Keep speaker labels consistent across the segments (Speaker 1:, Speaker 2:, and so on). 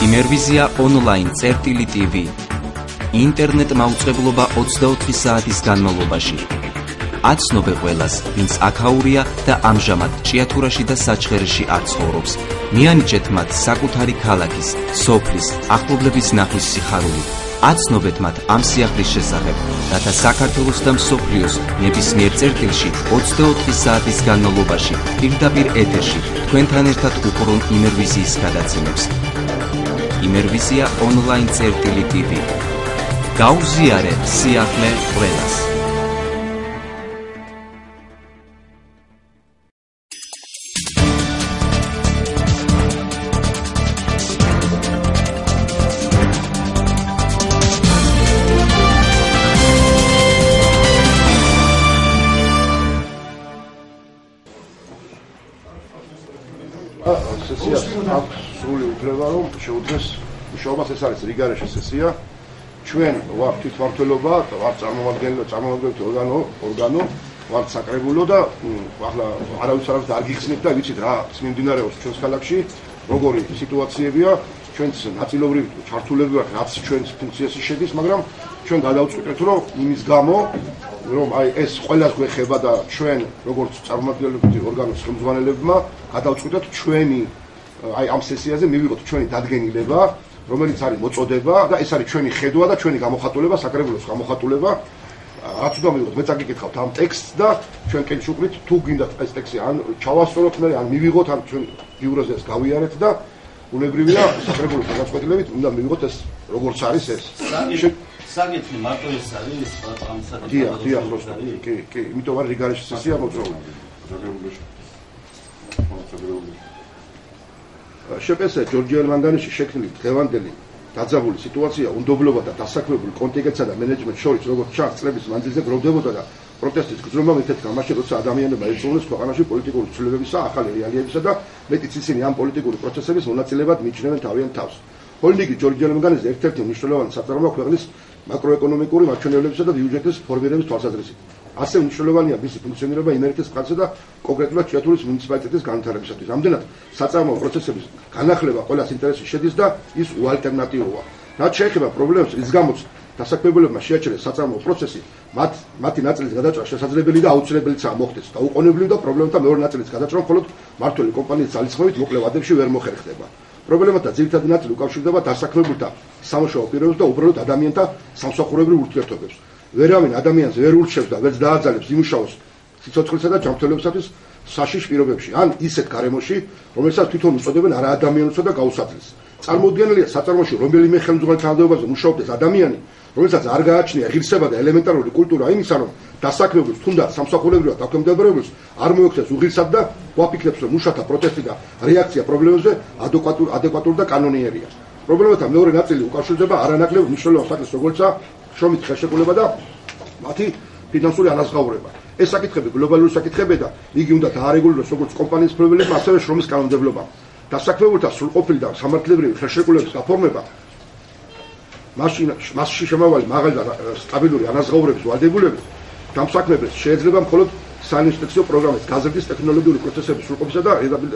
Speaker 1: იმერვიზია ონლაინ წერტილი.tv ინტერნეტ მაუწყებლობა 24 საათის განმავლობაში. აცნობე ყველას, ვინც აქაურია და ამჟამად ჭიათურაში და საჩხერეში არ ცხოვრობს. მიანიჭეთ მათ საკუთარი ქალაქის, სოფლის, ახლობლების ნახვის სიხარული. აცნობეთ მათ ამ სიახლის შესახებ, რათა საქართველოს და მსოფლიოს ნებისმიერ წერტილში 24 საათის განმავლობაში პირდაპირ ეთერში თქვენთან ერთად უყურონ იმერვიზიის გადაცემებს. იმერვიზია ონლაინ წერტილი.tv გაუზიარე სიახლე ყველას.
Speaker 2: სესიას აქვს სრული უფლება, რომ შეუძლეს მუშაობას. ეს არის რიგარეშე სესია. ჩვენ ვართ თვითმმართველობა, ვართ წარმომადგენლობითი ორგანო, ვართ საკრებულო და ახლა არავის არ გიხსნით და ვიცით რა მიმდინარეობს ჩვენს ქალაქში, როგორი სიტუაციებია. ჩვენს ნაწილობრივ ჩართულები ვართ, რაც ჩვენს ფუნქციაში შედის, მაგრამ ჩვენ გადავწყვიტეთ, რომ იმის გამო, რომ აი ეს ყველას გვეხება და ჩვენ როგორც წარმომადგენლობითი ორგანოს ხელმძღვანელებმა გადავწყვიტეთ ჩვენი აი ამ სესიაზე მივიღოთ ჩვენი დადგენილება, რომელიც არის მოწოდება და ეს არის ჩვენი ხედვა და ჩვენი გამოხატულება, საკრებულოს გამოხატულება. რაც უნდა მივიღოთ, მე წაგიკითხავთ ამ ტექსტს და ჩვენ კენჭუყრით თუ გინდათ ეს ტექსტი ან ჩავასწოროთ მე, ან მივიღოთ, ან ჩვენ ბიუროზე ეს გავიარეთ და უნებრივია საკრებულოს გადაწყვეტილებით უნდა მივიღოთ ეს როგორც არის ეს.
Speaker 3: საკითხი მარტო ეს არის ამ საკითხი.
Speaker 2: კი, იმიტომ არის რიგარეშე სესია მოწვეული. შეპესე ჯორჯია ელმანგანიში შექმნილი დღევანდელი დაძაბული სიტუაცია უნდობლობა და დასაქმებული კონტინგენტსა და მენეჯმენტს შორის როგორც ჩანს წლების მანძილზე გროვდებოდა და პროტესტის გრძნობა მეთეთქა მაშინ როცა ადამიანებმა ეწევნეს ქვეყანაში პოლიტიკური ცვლილებებისა, ახალი რეალიებისა და მეტიც ისინი ამ პოლიტიკური პროცესების მონაწილეად მიიჩნევენ თავიანთ თავს. ჰოლდინგი ჯორჯია ელმანგანიშის ერთ-ერთი მნიშვნელოვანი საწარმოა ქვეყნის მაკროეკონომიკური მაჩვენებლებისა და ბიუჯეტის ფორმირების თვალსაზრისით. ასევე მნიშვნელოვანია მისი ფუნქციონირება იმერეთის მხარეზე და კონკრეტულად ჭიათურის მუნიციპალიტეტის განვითარებისათვის. ამდენად საწარმოო პროცესების განახლება ყველას ინტერესში შედის და ის უალტერნატივოა. რაც შეეხება პრობლემებს, რის გამოც დასაქმებულებმა შეაჩერეს საწარმოო პროცესი, მათი ნაწილის გადაჭრა შესაძლებელი და აუცილებელიცაა მოხდეს. დაუყოვნებლივ და პრობლემთა მეორე ნაწილის გადაჭრა მხოლოდ მმართველი კომპანიის ძალისხმევით მოკლე ვადებში ვერ მოხერხდება. პრობლემათა ძირითადი ნაწილი უკავშირდება დასაქმებულთა სამუშაო პირობებს და უბრალოდ ადამიანთა სამსახურებრივ ურთიერთობებს. ვერავინ ადამიანს ვერ ურჩევს და ვერც დააძალებს იმუშაოს სიცოცხლესა და ჯანმრთელობისათვის საშიშ პირობებში, ან ისეთ გარემოში, რომელსაც თვითონ უწოდებენ არაადამიანურსა და გაუსაძლელს. წარმოუდგენელია საწარმოში რომელიმე ხელმძღვანელ თანამდებობაზე მუშაობდეს ადამიანი, რომელსაც არ გააჩნია ღირსება და ელემენტარული კულტურა იმისა, რომ დასაქმებულს თუნდაც სამსახურებრივად დაქვემდებარებულს არ მოექცეს უღირსად და გვაფიქრებს, რომ მუშათა პროტესტი და რეაქცია პრობლემებზე ადეკვატური და კანონიერია. პრობლემათა მეორე ნაწილი უკავშირდება არანაკლებ მნიშვნელოვან საკითხს, როგორიცაა შრომით ხელშეკრულება და მათი ფინანსური ანაზღაურება. ეს საკითხები გლობალური საკითხებია და იგი უნდა დაარეგულიროს როგორც კომპანიის პრობლემებმა, ასევე შრომის კანონმდებლობამ. დასაქმებულთა სრულყოფილი და სამართლებრივი ხელშეკრულების გაფორმება, მასში შემავალი მაღალი და სტაბილური ანაზღაურების ვალდებულებით დამსაქმებელს შეიძლება მხოლოდ საინვესტიციო პროგრამის გაზრდის ტექნოლოგიური პროცესების სრულყოფისა და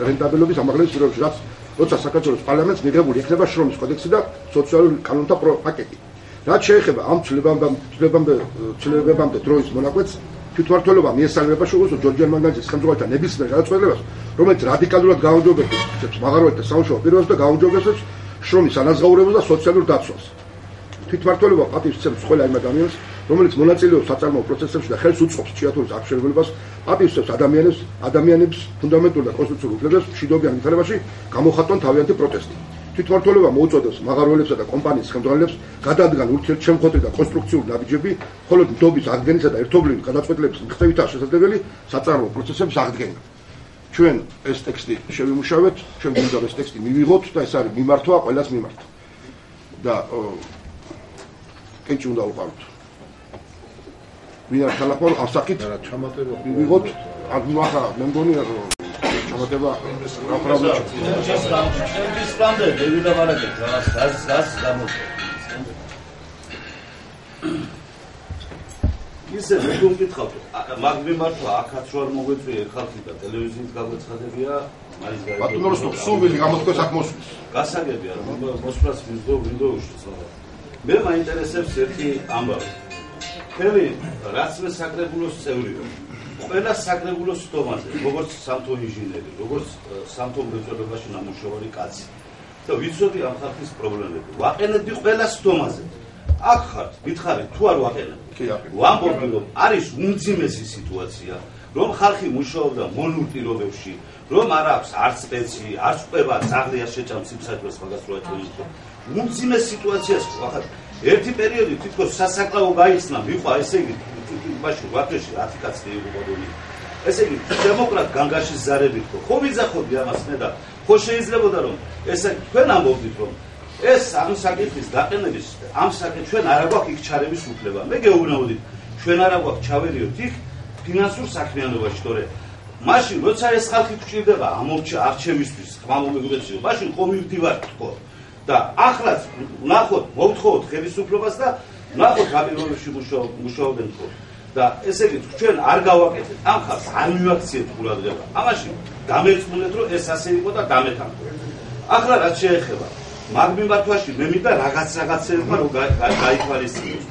Speaker 2: რენტაბილობის ამაღლების პირობებში, რაც როცა საქართველოს პარლამენტს მიღებული იქნება შრომის კოდექსი და სოციალური კანონთა პაკეტი. რაც შეეხება ამ ცვლილებებამდე დროის მონაკვეთს, თვითმმართველობა მიესალმება შეუძლოს ჯორჯია ელმანგანიშის ხელმძღვანელთა ნებისმიერ გადაწყვეტილებას, რომელიც რადიკალურად გააუმჯობესებს მაღაროებთა სამუშაო პირობებს და გააუმჯობესებს შრომის ანაზღაურებას და სოციალურ დაცვას. თვითმმართველობა პატივს სცემს ყველა იმ ადამიანს, რომელიც მონაწილეობს საწარმოო პროცესებში და ხელს უწყობს ჭიათურის აღშენებულებას, პატივს სცემს ადამიანებს ფუნდამენტურ და კონსტიტუციურ უფლებებს მშვიდობიან ვითარებაში გამოხატონ თავიანთი პროტესტი. თვითმმართველობა მოუწოდებს მაღაროელებსა და კომპანიის ხელმძღვანელებს გადადგან ურთიერთშემხვდომი და კონსტრუქციული ნაბიჯები, ხოლო ნდობის აღდგენისა და ერთობლივი გადაწყვეტილების მიღწევითაა შესაძლებელი საწარმოო პროცესების აღდგენა. ჩვენ ეს ტექსტი შევიმუშავეთ, ჩვენ გვინდა ეს ტექსტი მივიღოთ და ეს არის მიმართვა ყველას მიმართ. და კენჭი უნდა უყავთ. ვინ არის თალაფონ ასაკით ჩამატება მივიღოთ, ან ახლა მე მგონი ჩამატება რა პრობლემა.
Speaker 3: ჩემთვის პლანზე დევიდა ვარაგეთ რას გამოწვევს. ისე ვიგონკითხავთ, მაგ მიმართვა აქაც რო არ მოგვეწვია ხალხი და ტელევიზიით გაგვეცხადებია,
Speaker 2: ბატონო რუსტომ სულ გამოთქვეს აქ მოსვლის
Speaker 3: გასაგებია მოსვლას ვინდოუში ცოტა მე მაინტერესებს ერთი ამბავი ხელი რაც მე საკრებულოს წევრი ყველა საკრებულოს სტომაზე როგორც სამთო ინჟინერი როგორც სამთო მრეწველობაში ნამუშევარი კაცი და ვიცოდი ამ ხალხის პრობლემები ვაყენებდი ყველა სტომაზე აქ ხართ გითხარით თუ არ ვაყენებდი ვამბობდი რომ არის უმძიმესი სიტუაცია რომ ხალხი მუშაობდა მონურ პირობებში რომ არ აქვს არც სპეცი არც ყובה ძაღლია შეჭამს სიმსაჯულს მაგას რო აჩვენებთ უმძიმეს სიტუაციას ვახარ ერთი პერიოდი თითქოს სასაკლაო გაიხსნა მიყვა ესე იგი მაშინ ვაფეში 10 კაცი იყო ბოდონი ესე იგი დემოკრატ განგაშის ზარებით ხო ვიძახოდი ამას მე და ხო შეიძლებოდა რომ ეს თქვენ ამბობდით რომ ეს ამ საკითხის დაყენების ამ საკითხ ჩვენ არ აგვაქვს იქ ჩარევის უფლება მე გეუბნებოდით ჩვენ არ აგვაქვს ჩავერიოთ იქ ფინანსურ საქმიანობაში თორე მაშინ როცა ეს ხალხი გვჭირდება ამ არჩევისთვის ხმამომეგობრებსიო მაშინ ხომ მივდივართ თქო და ახლაც ნახოთ მოვთხოვოთ ხელისუფლებას და ნახოთ რა პირობებში მუშაობენ თქო და ესე იგი ჩვენ არ გავაკეთეთ ამ ხალხს არ მივაქციეთ ყურადღება ამაში დამერწმუნეთ რომ ეს ასე იყო და დამეთანხმდით ახლა რაც შეეხება მაგ მიმართვაში მე მინდა რაღაცეებმა რომ გაითვალისწინოს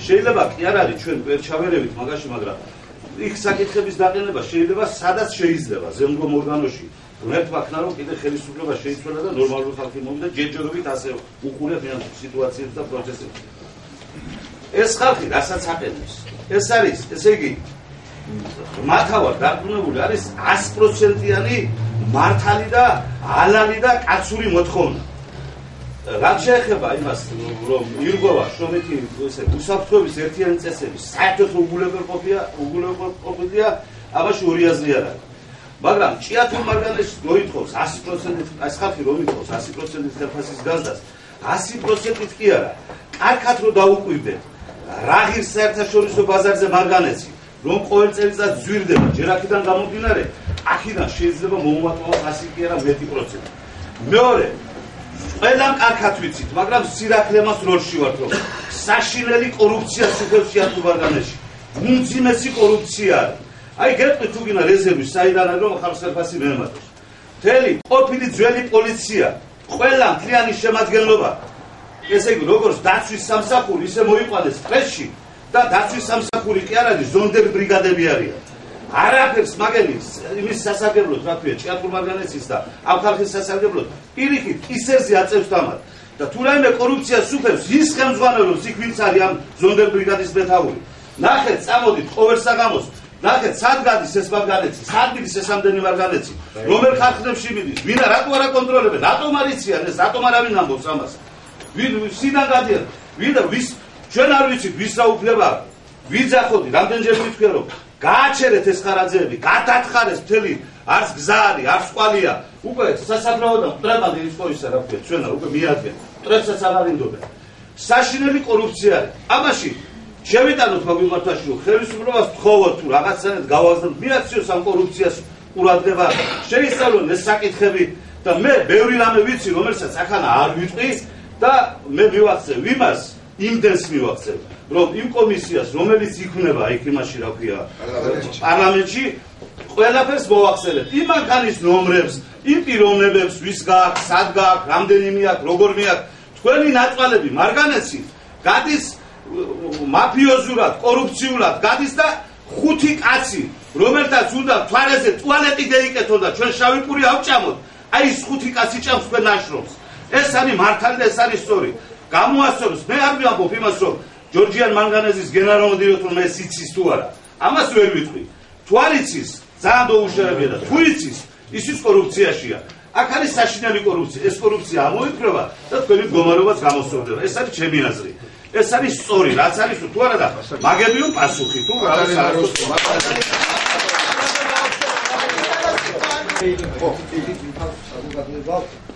Speaker 3: შეიძლება კი არ არის ჩვენ ვერ ჩავერევით მაგაში მაგრამ იქ საკითხების დაყენება შეიძლება სადაც შეიძლება ზემდგომ ორგანოში ღმერთმა ქნა რომ კიდე ხელისუფლება შეიცვალა და ნორმალური ხალხი მოვიდა ჯერჯერობით ასე უყურებ ამ სიტუაციებს და პროცესებს ეს ხალხი რასაც აყენებს ეს არის ესე იგი მათავარ დარწმუნებული არის 100%-იანი მართალი და ალალი და კაცური მოთხოვნა რაც შეეხება იმას რომ ირგოვა შრომითი ესე უსაფრთხოების ერთიანი წესები საერთოდ უგულებელყოფილია ამაში ორი აზრი არ არის მაგრამ ჭიათურ მარგალეში მოითხოვს 100% ეს ხალხი რომ ითხოვს 100% ხელფასის გაზდას 100%-ით კი არა კარგად რომ დაუკვირდეთ რა ღირს საერთაშორისო ბაზარზე მარგალეცი რომ ყოველ წელიწად ზვირდება ჯერ აქედან გამომდინარე აქედან შეიძლება მოუმატყოს 100 კი არა მეტი პროცენტი მეორე ყველამ კარგად ვიცით მაგრამ სირაქლემას როლში ვართ რომ საშინელი კორუფცია სუფევს ჭიათურ მარგალეში უმძიმესი კორუფცია აი გეტყვი თუ გინდა რეზერვის საიდან არის რომ ხალხს ხელფასი მეემატოს მთელი ყოფილი ძველი პოლიცია ყველა მთლიანი შემადგენლობა ესე იგი როგორც დაცვის სამსახური ისე მოიყვანეს პრესში და დაცვის სამსახური კი არ არის ზონდერ ბრიგადები არიან არაფერს მაგენის იმის სასარგებლოდ რა ქვია ჭიათურ მარგალეცის და ამ ხალხის სასარგებლოდ პირიქით ისერზე აწევს დამად და თუ რაიმე კორუფციას სუფევს ის ხელმძღვანელობს იქ ვინც არის ამ ზონდერ ბრიგადის მეთაური ნახეთ წამოდით ყოველსაგამოს ნახეთ სად გადის ეს მარგალეცი სად მიდის ეს ამდენი მარგალეცი რომელ ხალხებში მიდის ვინა რატო არ აკონტროლებენ რატომ არ იციან ეს რატომ არავინ ამბობს ამას ვინ სიდან გადიან ვინდა ვის ჩვენ არ ვიცით ვის რა უფლება ვიძახოდი რამდენჯერ ვიტყვი რომ გააჩერეთ ეს ხარაძეები გადათხარეს მთელი არც გზა არის არც ყვალია უკვე სასაფლაოდან მტრებად ის ყოისა რა ქვია ჩვენა უკვე მიადგენ მტრებსაც აღარ ინდობენ საშინელი კორუფცია არის ამაში შევიტანოთ მაგ მიმართვაში რომ ხელისუფლებას ვთხოვოთ თუ რაღაცნაირად გავაგზავნოთ მიაქციოს ამ კორუფციას ყურადღება შეისწავლონ ეს საკითხები და მე ბევრი რამე ვიცი რომელსაც ახლა არ ვიტყვი და მე მივახცევ იმას იმდენს მივახცევ რომ იმ კომისიას რომელიც იქნება იქ იმაში რა ქვია პარლამენტში ყველაფერს მოვახსენებთ იმ მანქანის ნომრებს იმ პიროვნებებს ვის გააქვს სად გააქვს რამდენიმე აქვს როგორ მიაქვს თქვენი ნაწვალები მარგალეცი გადის მაფიოზურად კორუფციულად გადის და 5 კაცი რომელთაც უნდა თვალეზე ტუალეტი გაიკეთონ და ჩვენ შავი პური ავჭამოთ აი ეს 5 კაცი ჭამს თქვენ ნაშრომს ეს არის მართალი და ეს არის სწორი გამოასწოროს მე არ ვამბობ იმას რომ ჯორჯიან მანგანეზის გენერალურ დირექტორმა ეს იცის თუ არა ამას ვერ ვიტყვი თუ არ იცის ძალიან დაუშავებია და თუ იცის ისიც კორუფციაშია აქ არის საშინელი კორუფცია ეს კორუფცია ამოიფრება და თქვენი მდგომარეობაც გამოსწორდება ეს არის ჩემი აზრი ეს არის სწორი რაც არის თუ არა და მაგებიო პასუხი თუ რა არის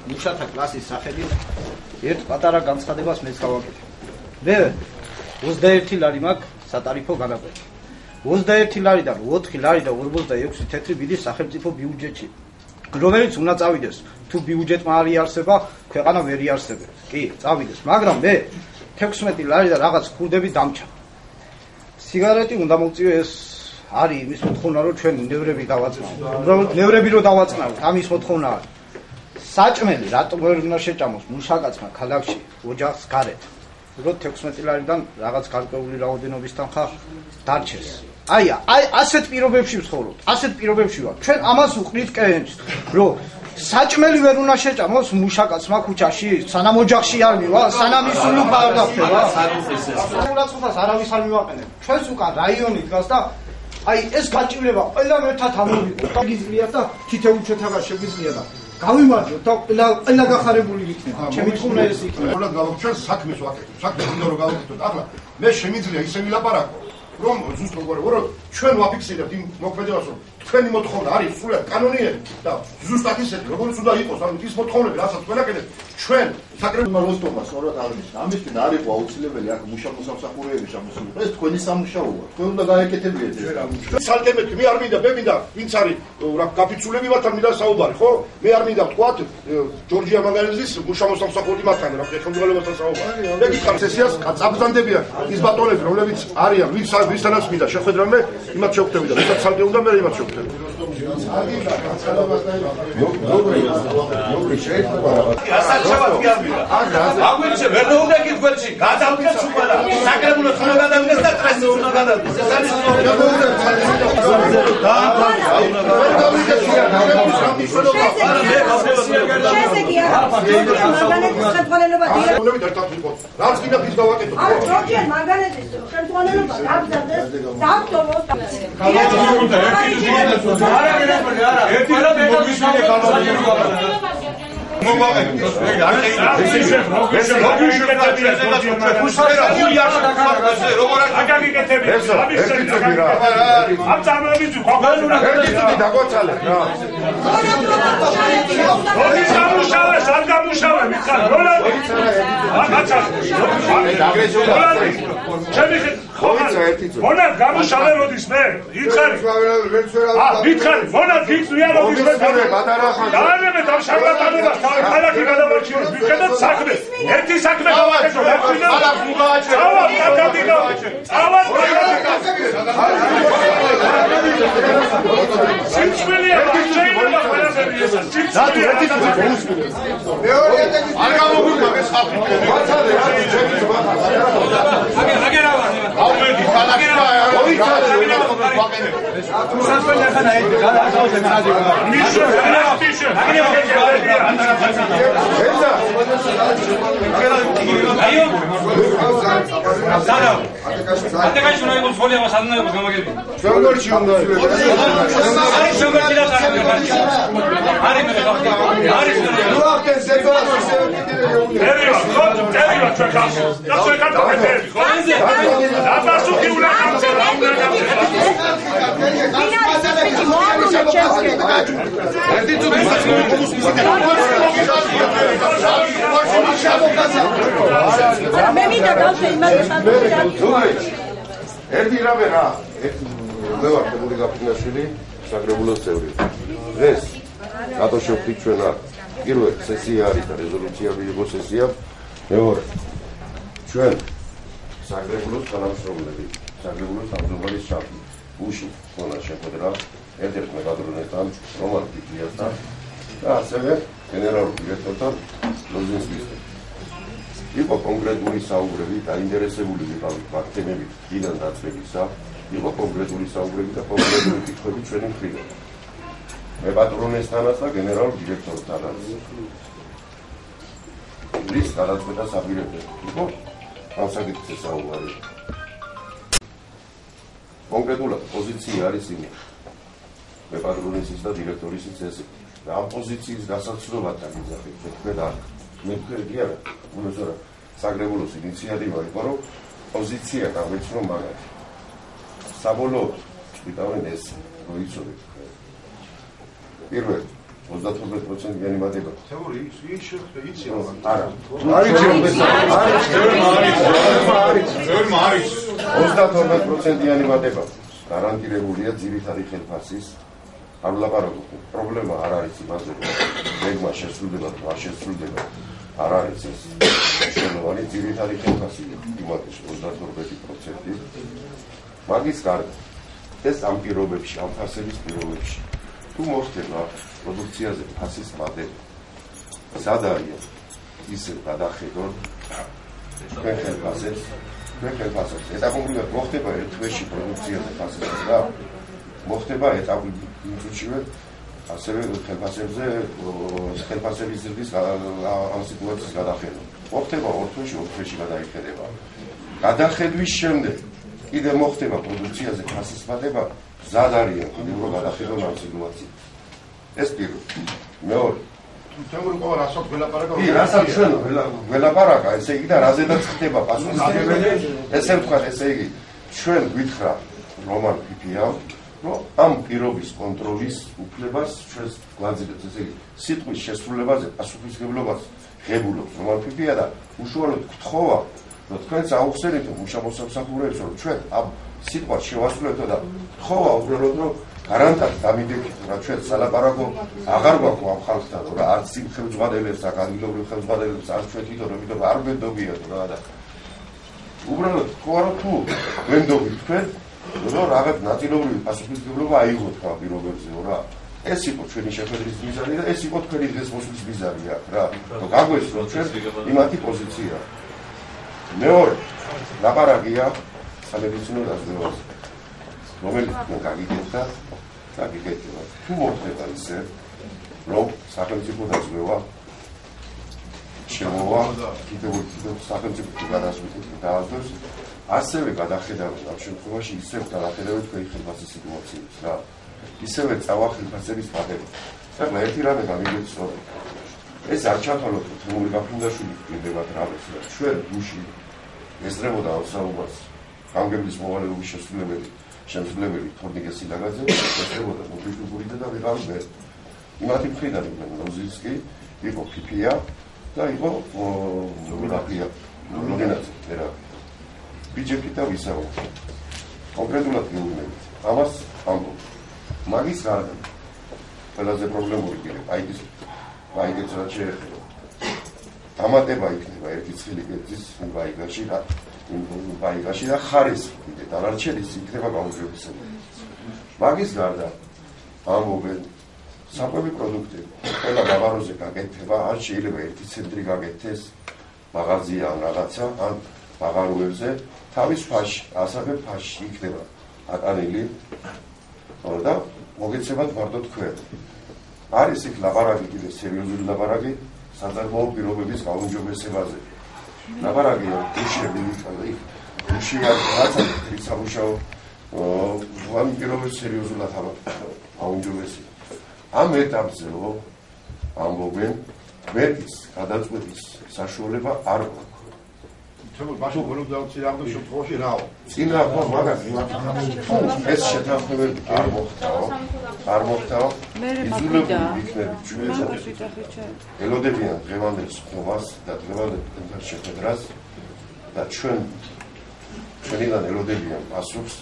Speaker 4: მუშათა კლასის სახელით ერთ პატარა განცხადებას მეც გავაკეთე. მე 21 ლარი მაქვს სატარიფო განაკვეთი. 21 ლარიდან 4 ლარი და 46 თეთრი ბიდის სახელმწიფო ბიუჯეტში. რომელიც უნდა წავიდეს. თუ ბიუჯეტმა არ იარსება, ქვეყანა ვერ იარსებებს. კი, წავიდეს, მაგრამ მე 16 ლარი და რაღაც ქურდები დამჭა. სიგარეტი უნდა მოვწიო ეს არის იმის მოთხოვნა, რომ ჩვენ ნევრები დავაწყნავთ. უბრალოდ ნევრები რო დავაწყნავთ, ამის მოთხოვნა არის. საჭმელი რატომ ვერ უნდა შეჭამოს მუშაკაცმა ქალაქში ოჯახს გარეთ? უბრალოდ 16 ლარიდან რაღაც გარკვეული რაოდენობის თანხა დარჩეს. აი ასეთ პირობებში ვცხოვრობთ, ასეთ პირობებში ვარ. ჩვენ ამას უყრით კენჭს, რომ საჭმელი ვერ უნდა შეჭამოს მუშაკაცმა ქუჩაში, სანამ ოჯახში არ მივა, სანამ ის ულუფა არ დახტება. სულაცხვას არავის არ მივაყენებ. ჩვენს უკან რაიონი დგას და აი ეს გაჭირება ყველა ერთად ამოვიყო. გიძლიათ და თითოეულ ჩვენთაგან შეგვიძლია და გავიმარჯვოთ და ყველა გახარებული იქნება. ჩემი თქმნა ეს იქნება.
Speaker 2: ყველა გავაკეთოთ საქმეს ვაკეთებთ. საქმე უნდა რომ გავაკეთოთ. ახლა მე შემიძლია ისე ვილაპარაკო, რომ ზუსტად რომ ჩვენ ვაფიქსირებთ იმ მოქმედებას, რომ თქვენი მოთხოვნა არის სულად კანონიერი და ზუსტად ისეთი, როგორც უნდა იყოს, ანუ ის მოთხოვნები, რასაც ვენაკეთებთ, ჩვენ საკრებულო როსტომმა სწორად აღნიშნა. ამისთვის არ იყო აუცილებელი აქ მუშა-მოსამსახურეების შემოსულობა. ეს თქვენი სამუშაოა. თქვენ უნდა გაეკეთებიეთ ეს. სალტემეთ, მე არ მინდა, მე მინდა, ვინც არის გაფიცულები მათთან მინდა საუბარი, ხო? მე არ მინდა ვთქვათ ჯორჯია მაგალიზის მუშა-მოსამსახურე მათთან, რა ხელმძღვანელობასთან საუბარი. მე გითხარ სესიას წაბრძანდებიან ის ბატონები, რომლებიც არიან, ვისთანაც მინდა შეხვედრამდე, იმათ შევხვდები და ვისაც სალტე უნდა მე იმათ შევხვდები.
Speaker 3: აგვიჩე ვერ უნდა გიგვერჩი გადავკეთ უყარა საკრებულო უნდა გადავიდეს და ტრესი უნდა გადავიდეს ეს არის
Speaker 2: რაც კიდე ის გავაკეთო
Speaker 5: ჯორჯიან მაგალითის ხელმძღვანელობა დაბრძანდეს დაავტოვოს
Speaker 6: მონად გამუშავე როდის მე? ითხარი. ითხარი, მონად გიწვია როდის მე? დაანებეთ ამ შარლატანობას, ქალაქი გადავარჩიოს, მიხედოთ საქმეს. ერთი საქმე გავაკეთო, მეფრინო. წავალ კაკადიკა. წავალ კაკადიკა. სიმწვილია, შეიძლება ყველაფერი ესა. სიმწვილია.
Speaker 2: არ გამოგვიყვება ეს ხალხი.
Speaker 6: აგერავა.
Speaker 2: აუვედი, ქალაქია, ოიცადე, ვაყენებ.
Speaker 6: მოსასწორე ხანა ერთი გადაასაუბრე მაზიკა. მიშო, მიშო. აიო. სადა. ანდეკაში უნდა იყოს ხოლმე სადნაებას გამაგები.
Speaker 2: შევგორჩი უნდა იყოს.
Speaker 6: არის შევგორჩი და არის მე არის ნუ
Speaker 2: აფტენ ზეგორას
Speaker 6: ერივა, ერივა ჩვენ ხალხს. და ჩვენ კარტოფები, ხო? დაბასუკი უნდა გამწევ, უნდა გამწევ.
Speaker 2: ერთი თუ
Speaker 5: მე მინდა გავშე იმას
Speaker 2: ერთი რამე რა მე ვარ თემური გაფრინაშვილი საკრებულოს წევრი დღეს რატო შევხვდით ჩვენ აქ პირველ სესია არის და რეზოლუცია მიიღო სესია მეორე ჩვენ საკრებულოს თანამშრომლები საკრებულოს თავმჯდომარის ჩაფი უშინ ხონა შეხვედრა ერთ-ერთ მეგადრონესთან რომან პიკლიასთან და ასევე გენერალურ დირექტორთან ლოზინსკისთან იყო კონკრეტული საუბრები დაინტერესებული ვიყავით ფაქტებით დინან დაწვებისა იყო კონკრეტული საუბრები და კონკრეტული კითხვები ჩვენი მხრიდან მეგადრონესთანაც და გენერალურ დირექტორთანაც რის გადაწყვეტას აპირებდა იყო ამ საკითხზე საუბარი კონკრეტულად პოზიცია არის იმი მეგადრონესის და დირექტორისის ეს და ამ პოზიციის გასაცნობად აგიზახეთ თქვენ და მე თქვი არა უმეცარა საკრებულოს ინიციატივა იყო რომ პოზიცია გავეცნო მაგათ საბოლოოდ ვიტავენ ეს რომ იცოდეთ პირველ 35%-იანი მატება თეორი ის შეხვდა იცი
Speaker 6: არა
Speaker 2: არის 32%-იანი მატება გარანტირებულია ძირითადი ხელფასის არ ვლაპარაკობ პრობლემა არ არის იმაზე რომ მეგმა შესრულდება თუ არ შესრულდება არ არის ეს მნიშვნელოვანი ძირითადი ხელფასი იმათი 32% მაგის გარდა
Speaker 7: ეს ამ პირობებში, ამ ფასების პირობებში თუ მოხდება პროდუქციაზე ფასის მატება სად არის ისე გადახედონ თქვენ ხელფასებს ეტაპობრივად მოხდება ერთ თვეში პროდუქციაზე ფასის რა მოხდება ეტაპობრივად ასევე ხელფასების ზრდის ამ სიტუაციის გადახედვა მოხდება ორ თვეში გადაიხედება გადახედვის შემდეგ კიდე მოხდება პროდუქციაზე ფასის მატება მზად არიან კიდევ რომ გადახედონ ამ სიტუაციას ეს პირველი მეორე
Speaker 2: თემური ყოლა რასაც ველაპარაკა
Speaker 7: რასაც ჩვენ ველაპარაკა ესე იგი და რაზედაც ხდება პასუხისმგებელი ესე ვთქვათ ესე იგი ჩვენ გვითხრა რომან ფიფია რომ ამ პირობის კონტროლის უფლებას ჩვენ გვაძლევთ ესე იგი სიტყვის შესრულებაზე პასუხისმგებლობას ღებულობს რომან ფიფია და უშუალოდ გთხოვა რომ თქვენც აუხსენეთ მუშამოსამსახურეებს რომ ჩვენ ამ სიტყვას შევასრულებთ და გთხოვა უბრალოდ რომ გარანტად დამიდექით რა ჩვენ სალაპარაკო აღარ გვაქვს ამ ხალხთან რა არც იმ ხელმძღვანელებს აქ ადგილობრივ ხელმძღვანელებს არც ჩვენ თვითონ რომ არ გვენდობიათ რა და უბრალოდ თქვა რომ თუ გვენდობით თქვენ რომ რაღაც ნაწილობრივი პასუხისმგებლობა აიღოთ ამ პირობებზე რა ეს იყო ჩვენი შეხვედრის მიზანი და ეს იყო თქვენი დღეს მოსვლის მიზანი აქ რა რომ გაგვესწროთ ჩვენ იმათი პოზიცია მეორე ლაპარაკია სამედიცინო დაზღვევაზე რომელიც გაგიგეთ თუ მოხდება ისე რომ სახელმწიფო დაზღვევა შემოვა კიდევ სახელმწიფო გადასვლით დაასრულოს ასევე გადახედავთ ამ შემთხვევაში ისევ გადახედავთ თქვენი ხელფასის სიტუაციებს რა ისევე წავა ხელფასების მატება ახლა ერთი რამე გამიგეცნო ეს არ ჩათვალოთ რომ თემური გაფრინდაშვილი გდებათ რამეს და ჩვენ გუში ესწრებოდა ამ საუბარს გამგებლის მოვალეობის შემსრულებელი თორნიკე სილაგაძე ესწრებოდა მობილური და ვიყავ მე იმათი მხრიდან იყო როზისკი იყო ფიფია და იყო ნოგინაცია ერა ბიჯეტი და ვისაუბრ კონკრეტულად გეუბნებით ამას ამბობ მაგის გარდა ყველაზე პრობლემური კიდე აიგეც რაც შეეხება დამატება იქნება ერთი ცხელი კერძის ბაიგაში და ხარისხი კიდე დანარჩენის იქნება გაუმჯობესებული მაგის გარდა ამბობენ საკვები პროდუქტები ყველა მაღაზიაზე გაკეთება ან შეიძლება ერთი ცენტრი გაკეთდეს მაღაზია ან რაღაცა ან მაღაროებზე თავის ფაში ასევე ფაში იქნება ატანილი და მოგეცემათ მარტო თქვენ არის იქ ლაპარაკი კიდე სერიოზული ლაპარაკი საწარმოო პირობების გაუმჯობესებაზე ლაპარაკია უშები რაცა სამუშაო ამ პირობებს სერიოზულად აუმჯობესება ამ ეტაპზე რომ ამბობენ მეტის გადაწყვეტის საშუალება არ გვაქვს თუმცა ბაშო გოლობდაუცი რამე შემთხვევაში რაო წინა ხო მაგას ეს შეთანხმებები არ მოხდაო იძულებული იქნებით ჩვენ ელოდებიან დღევანდელ სხდომას და დღევანდელ შეხვედრას და ჩვენიდან ელოდებიან პასუხს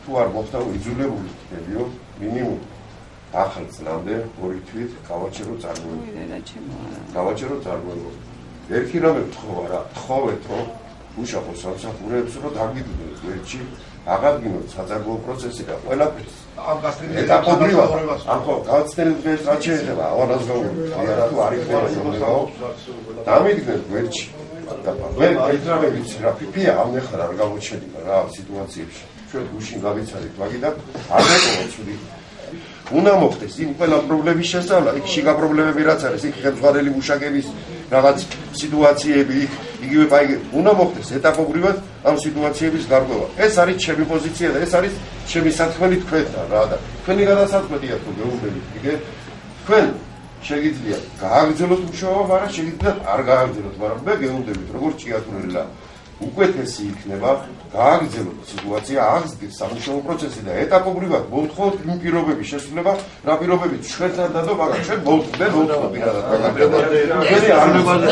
Speaker 7: თუ არ მოხდაო იძულებული იქნებიო მინიმუმ ახალ წლამდე ორი თვით გავაჩერო წარმოება ერთი რამე ვთხოვა რა თხოვეთ რომ უშახოს სამსახურეებს რომ დაგიდგინოთ გვერდში აღადგინოთ საწარმოო პროცესი და ყველაფერს ამ ეტაპობრივად ახო გავცდელი დღეს რაც შეიძლება ავანაზღაურებთ თუ არ იქნება შემოგაო დამიდგინეთ გვერდში და მე აიძრავე ვიცი რა ფიფია ამნეხარ არ გამოჩენილა რა სიტუაციებში ჩვენ გუშინ გავიცადეთ მაგიდან არ მეკოვა ცუდი უნდა მოხდეს იმ ყველა პრობლემის შესწავლა იქ შიგა პრობლემები რაც არის იქ ხელმძღვანელი მუშაკების რაღაც სიტუაციები იქ იგივე პაიგე უნდა მოხდეს ეტაპობრივად ამ სიტუაციების გარკვევა ეს არის ჩემი პოზიცია და ეს არის ჩემი საქმე თქვენთან რა და თქვენი გადასაწყვეტია თუ გეუბნებით იგე თქვენ შეგიძლიათ გააგრძელოთ მუშაობა მაგრამ შეგიძლიათ არ გააგრძელოთ მაგრამ მე გეუბნებით როგორც ჭიათურელა უკეთესი იქნება გააგრძელოთ სიტუაცია აღზრდის სამუშაო პროცესი და ეტაპობრივად მოვთხოვოთ იმ პირობების შესრულება რა პირობებით ჩვენთან დადო მაგრამ ჩვენ მოვთხოვთ პირადად თქვენი არნებაზე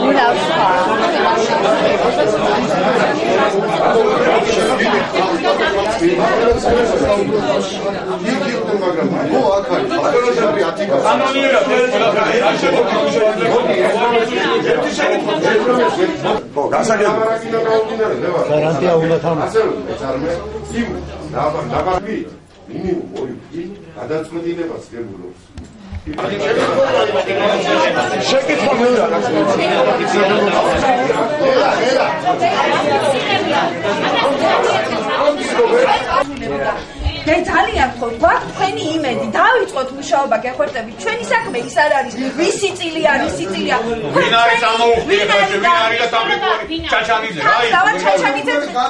Speaker 8: Without გარანტია უნდა თამაშო.
Speaker 7: მინიმუმ 2 დღე გადაწყვეტილებას გებულობს.
Speaker 8: შეკითხვა მინდა
Speaker 5: მე ძალიან ხო გვაქვს თქვენი იმედი დავიწყოთ მუშაობა გეხვერდებით ჩვენი საქმე ის არ არის ვისი წილია
Speaker 9: ვინ არის ამოუხდი ვინ არის ჩაჩამიძე რა ის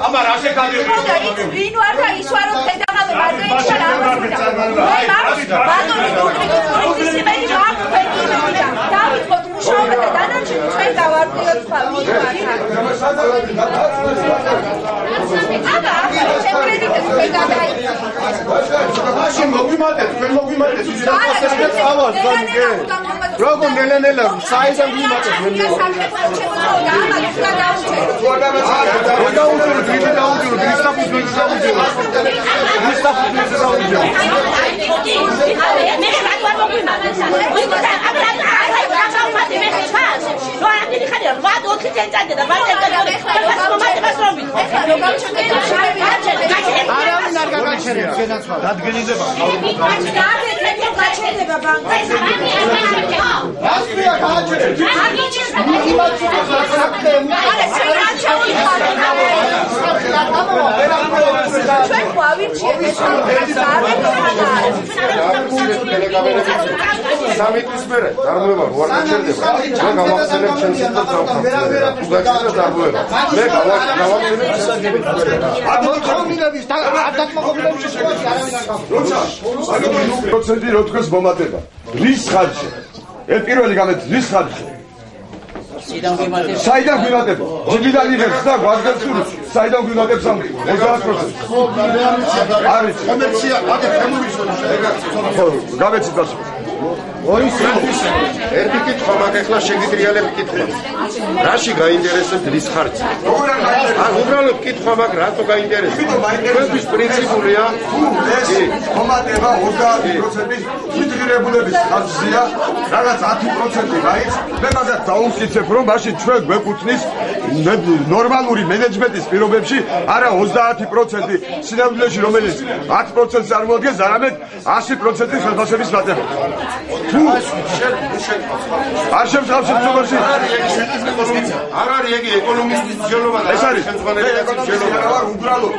Speaker 9: აბა რა შეკადრებია
Speaker 5: ვინ ვარ და ის ვარო ხედავ მაგრეჩა რა ბატონი დოქტორის იმედი მაქვს თქვენი იმედი დავიწყოთ მუშაობა და დანარჩენი ჩვენ გავარკვიოთ სხვა ვინ აბა შემკრედიტებს შეგადაიქცა
Speaker 7: მაშინ მოგვიმატეთ, თქვენ მოგვიმატეთ, ის პროცესს წავარ, ზოგადად. როგორ ნელა, საიდან გვიმატეთ მე?
Speaker 8: დადგენილება
Speaker 7: სამიტის მერე დარღვევა როარ გაჩერდება მე გავახსენებ ჩემს სიტყვას თუ გაჩერდა დარღვევა მე გავახსენებ
Speaker 8: ადამიანების არ დაკმაყოფილების სიტუაცია არავინ არ გახსოვს.
Speaker 7: ანუ 1% რო თქვენს მომატება რის ხარჯზე პირველი გამეთ რის ხარჯზე საიდან გვიმატება? ჯიბიდან იღებს და გვაგდებს საიდან გვიმატებს ამ 30%? არის კომერცია, აგერ შემოვიშვენ შეგაცი. ხო, გამეცით ბას. ერთი კითხვა მაქვს ახლა შეგიტრიალებ კითხვა. რაში გაინტერესებთ რის ხარჯზე? უბრალოდ კითხვა მაქვს რატო გაინტერესებთ? თქვენთვის პრინციპულია
Speaker 10: ეს მომატება 30% თვითღირებულების ხარჯზეა, რაღაც 10% მაინც. მე მაგას დაუმტკიცებ რომ მაშინ ჩვენ გვეკუთვნის ნორმალური მენეჯმენტის პირობებში არა 30% სინამდვილეში რომელიც 10% წარმოადგენს, არამედ 100% ხელფასების მატება. არ შემთხვევაში ცნობაში
Speaker 7: არ არის ეგ ეკონომისტის ძელობა და
Speaker 10: ეს არის ხელმძღვანელობის ვარ უბრალოდ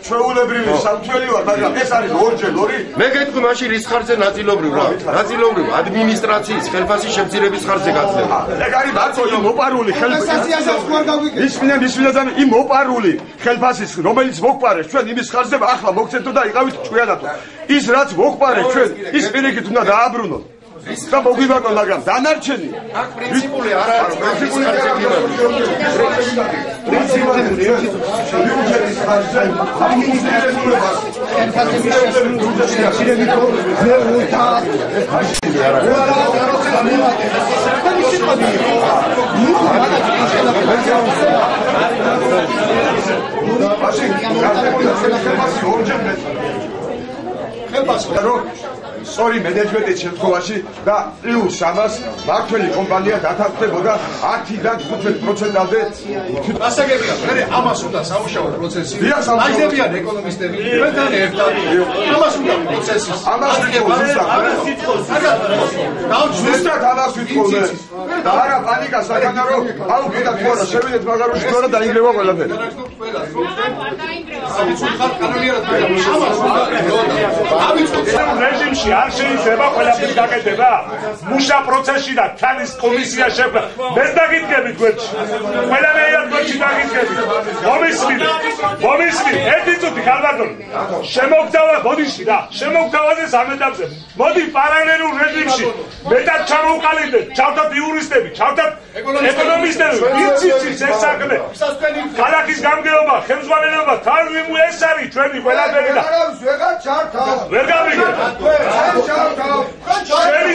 Speaker 10: ჩვეულებრივი სამთველი ვარ, მაგრამ ეს არის ორჯერ ორი.
Speaker 7: მე გეტყვი მაშინ რის ხარჯზე ნაწილობრივ რა? ნაწილობრივ ადმინისტრაციის ხელფასის შემცირების ხარჯზე გაცდება.
Speaker 10: ეგ არის მარტო იმ მოპარული ხელფასის ისმინა და იმ მოპარული ხელფასის რომელიც მოგყარეს ჩვენ იმის ხარჯზე ახლა მოგცეთო და იყავით ჭკვიანათო. ის რაც მოგყარეს ჩვენ ის პირიქით უნდა დააბრუნოთ. და მოგვიბატონ, მაგრამ დანარჩენი
Speaker 7: აქ პრინციპული არ არის, პრინციპული ხარჯზე
Speaker 10: სწორი მენეჯმენტის შემთხვევაში და პლუს ამას მართველი კომპანია დათანხმდებოდა 10-დან 15%-ამდე.
Speaker 11: გასაგებია, მე ამას უნდა სამუშაო პროცესი. აიდებიან ეკონომისტები, ჩვენთან ერთად. ამას უნდა პროცესი.
Speaker 10: ამას ზუსტად ამას ვიტყოდე. და არა პანიკას საკანა რომ აუ კიდე თუ არა შევიდეთ მაგაროში თუ არა დაინგრევა ყველაფერი.
Speaker 6: რეჟიმში არ შეიძლება ყველაფერი გაკეთება. მუშა პროცესში და თანის კომისია შექმნა. მეც დაგიდგებით გვერდში. ყველანაირად გვერდში დაგიდგებით. მომისმით. ერთი წუთი ხალბატონი. შემოგთავა ბოდიში რა. შემოგთავაზე სამედაბზე. მოდი პარალელურ რეჟიმში. მეტად ჩამოვყალიბდეთ. ჩავდათ იურისტები, ჩავდათ ეკონომისტები. ვიცით ეს საქმე. ქალაქის გამგეობა, ხელმძღვანელობა, თავი ეს არის ჩვენი ყველაფერი და ვერ გავიგე. შენი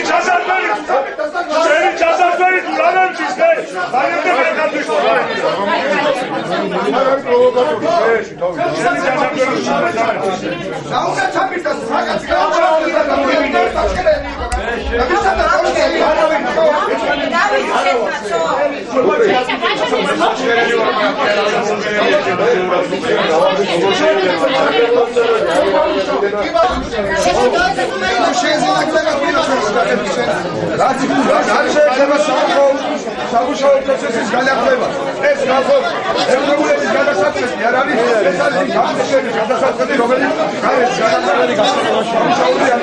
Speaker 6: ჩასაძვერი თუ რა დამჩის მე? მაგერდე მე გავდიშო.
Speaker 10: სამუშაო პროცესის განახლება. ეს გახობს ერთგულების გადასაწყვეტი არ არის, ეს არის გამოსხების გადასაწყვეტი, რომელიც არის გადასაწყვეტი გასაგებაში. მუშაობდი არ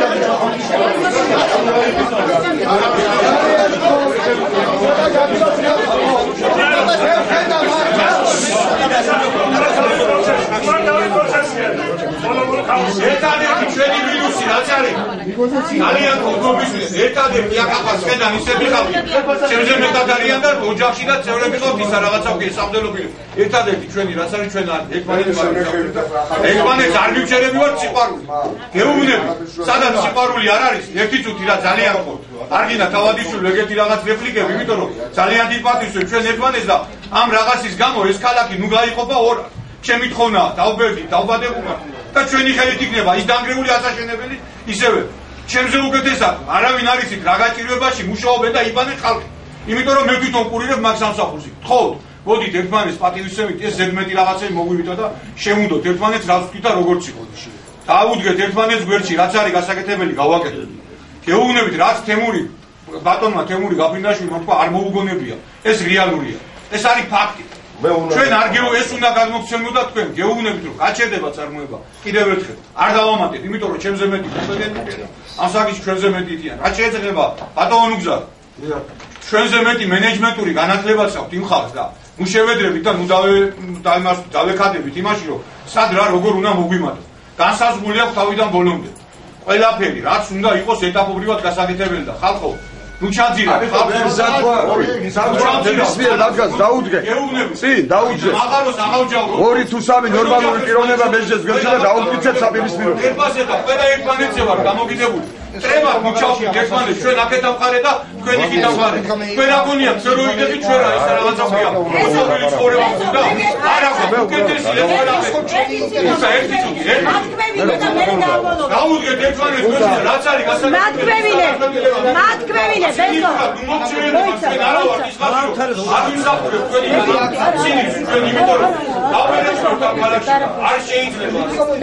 Speaker 9: ერთადერთი ჩვენი მინუსი რაც არის ძალიან გოგობის ერთადერთი აკახას ხედან ისეთი ხალხი ჩემზე მეტად არიან და ოჯახში და წევრები ყავთ ისა რაღაცა გესამდელობილი ერთადერთი ჩვენი რაც არის ჩვენ არ ეკმანეს არ მივჩერები ვარ სიყვარული გეუბნები სადაც სიყვარული არ არის ერთი წუთი რა ძალიან ყოთ არგინა თავადიშვილი ეგეთი რაღაც რეპლიკები იმიტომ რომ ძალიან დიდ პატივს ჩვენ ეკმანეს და ამ რაღაცის გამო ეს ქალაქი ნუ გაიყოფა ორად ჩემი თხოვნა დავბერდი დავბადებულა და ჩვენი ხელით იქნება ის დანგრეული ასაშენებელი ისევე ჩემზე უკეთესად არავინ არ იცით რა გაჭირვებაში მუშაობენ და იბანენ ხალხი იმიტომ რომ მე თვითონ ყურირებ მაგ სამსახურში გთხოვთ მოდით ერთმანეთს პატივისცემით ეს ზედმეტი რაღაცები მოგვივიდა და შემუდოთ ერთმანეთს რაც ვთქვით და როგორც იყო დაავუდგეთ ერთმანეთს გვერდში რაც არის გასაკეთებელი გავაკეთოთ გეუბნებით რაც თემური ბატონმა თემური გაფრინდაშვილი მოთქვა არ მოუგონებია ეს რეალურია ეს არის ფაქტი ჩვენ არ ეს უნდა გადმოგცემოთ თქვენ გეუბნებით რომ გაჩერდება წარმოება კიდევ ერთხელ არ დავამატეთ იმიტომ რომ ჩემზე მეტი პრეზიდენტია ამ საკითხში ჩვენზე მეტია რა შეიძლება ბატონო ნუგზა ჩვენზე მეტი მენეჯმენტური განათლებაც აქვს იმ ხალხს და ნუ შევედრებით და ნუ დავეკადებით იმაში რომ სად რა როგორ უნდა მოგვიმატოს განსაზღვრული აქვს თავიდან ბოლომდე ყველაფერი რაც უნდა იყოს ეტაპობრივად გასაკეთებელი და ხალხო ნუ ჩაძირა
Speaker 10: დაუდგე წინ დაუდგე ორი თუ სამი ნორმალური პიროვნება მეჯდეს გვერდში და დაუდგეთ საპირისპირო
Speaker 9: ერბასე და ყველა ერთმანეთზე ვარ გამოგიდებული treba მუჩავთ ერთმანეთს ჩვენ აქეთ დავყარე და თქვენ იქით დავყარე თქვენ აგონია ცეროიდები ჩვენ რა ის რაღაცა ხია მოსავლის ხორება და არა უკეთესი ეს ყველაფერი დაუდგეთ ერთმანეთს გვერდში რაც არის გასაგებია
Speaker 12: მათქვევინე ბეზო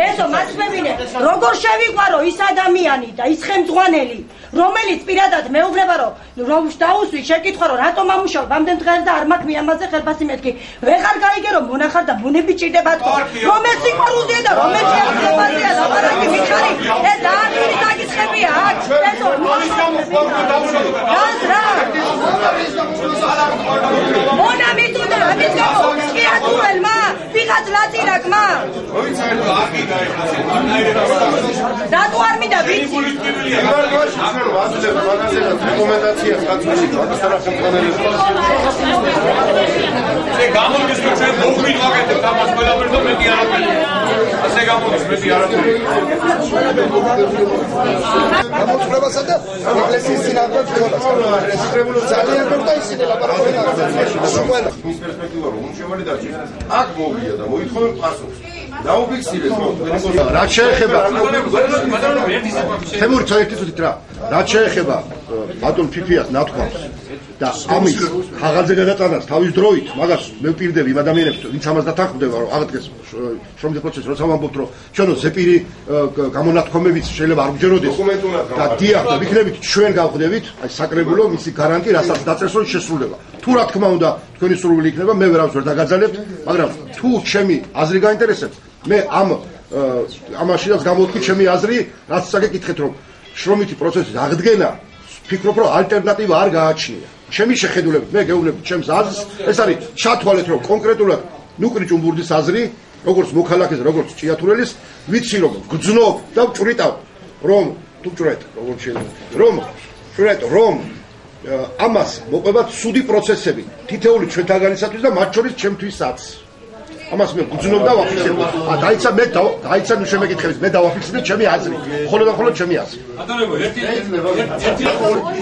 Speaker 12: ბეზო მათქვევინე როგორ შევიყვარო ის ადამიანი და ის ხელმძღვანელი რომელიც პირადად მეუბნება რომ დაუსვი შეკითხვა რომ რატომ ამუშავებ ამდენ დღეს და არ მაქვს მიამაზე ხელფასი მეთქი ვეღარ გაიგერო მონახარ და ბუნები ჭირდება თქო რომელიც სიყვარულზეა და რომელიც ხელფასია ლაპარაკი მიხარი ეს დაახირი საკითხებია აქ ბეზო მონა მიტუნა ამის გამო სკიატურელმა ვიღაც ლატირაკმა დატო არ მინდა ვიცი
Speaker 7: რეკომენდაციას გაწვევით მაგასთან ხელმძღვანელებს
Speaker 9: გამოდის რომ ჩვენ მოგვიყვაკეთებთ ამას ყველაფერს და მეტი არაფერი ასე გამოდის მეტი არაფერი
Speaker 11: გამოწვევასა და ეკლესიის წინააღმდეგ ხილობას ძალიან ბევრი ისინი ლაპარაკობენ ყველა
Speaker 7: ის პერსპექტივა რომ შევალი დაჭირ აქ მოვიდა და მოითხოვენ პასუხს დაუფიქსირეთ
Speaker 2: რა შეეხება თემური საერთოდ რა შეეხება ბატონ ფიფიას ნათქვამს და ამის ხაღალზე გადატანას თავის დროით მაგას მე ვპირდები იმ ადამიანებს ვინც ამას დათანხმდება რომ აღდგეს შრომის პროცესი როცა ვამბობთ რომ ჩვენო ზეპირი გამონათქვამებიც შეიძლება არ გჯეროდეს და დიახ და ვიქნებით ჩვენ გავხდებით აი საკრებულო მისი გარანტი რასაც დაწესს რომ შესრულდება თუ რა თქმა უნდა თქვენი სურვილი იქნება მე ვერავს ვერ დაგაძალებთ მაგრამ თუ ჩემი აზრი გაინტერესებს მე ამაშინაც გამოვთქვი ჩემი აზრი რაც წაგეკითხეთ რომ შრომითი პროცესის აღდგენა ფიქრობ რომ ალტერნატივა არ გააჩნია ჩემი შეხედულებით მე გეუბნები ჩემს აზრს ეს არის ჩათვალეთ რომ კონკრეტულად ნუკრი ჭუმბურდის აზრი როგორც მოქალაქეს როგორც ჭიათურელის ვიცი რომ გძნობ და ვჭვრიტავ რომ თუ ვჭვრეთ როგორც შეიძლება რომ ამას მოყვება ცუდი პროცესები თითეული ჩვენთაგანისათვის და მათ შორის ჩემთვისაც ამას მე გძნობ და ვაფიქსირებ. დაიცა მე დაიცა ნუ შემეკითხებით, მე დავაფიქსირებ ჩემი აზრი. ხოლო და ხოლო ჩემი აზრი.
Speaker 13: ბატონო, ერთი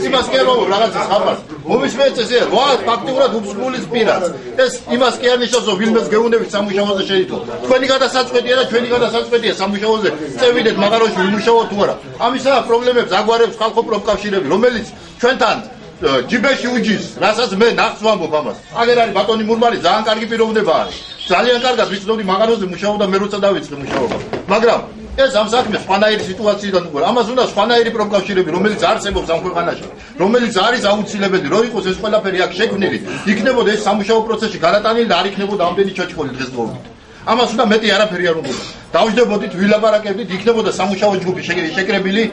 Speaker 13: იმას კი არ ვამბობ რაღაცას ხალხს. მომისმენთ ესე, რა ფაქტიურად უბსკულის პირას. ეს იმას კი არ ნიშნავს, რომ ვინმეს გეუნდებით სამუშაოზე შეიტო. თქვენი გადასაწყვეტია და ჩვენი გადასაწყვეტია სამუშაოზე. წევიდეთ მაგაროში ვიმუშაო თუ არა. ამისაა პრობლემებს აგვარებს ხალხო პროფკავშირები, რომელიც ჩვენთან ჯიბეში უჯის, რასაც მე ნახს ვამბობ ამას. აგერ არის ბატონი მურმანი, ძალიან კარგი პიროვნება არის. ძალიან კარგად ვიცნობდი მაგაროზე მუშაობა და მე როცა დავიწყე მუშაობა. მაგრამ ეს ამ საქმეს სხვანაირი სიტუაციიდან უკვე. ამას უნდა სხვანაირი პროფკავშირები, რომელიც არსებობს ამ ქვეყანაში, რომელიც არის აუცილებელი, რომ იყოს ეს ყველაფერი აქ შექმნილი, იქნებოდა ეს სამუშაო პროცესში გადატანილი და არ იქნებოდა ამდენი ჩაჭხული დღესდღეობით. ამას უნდა მეტი არაფერი არ უნდა. დავждებოდით, ვილაპარაკებდით, იქნებოდა სამუშაო ჯგუფი შეკრებილი.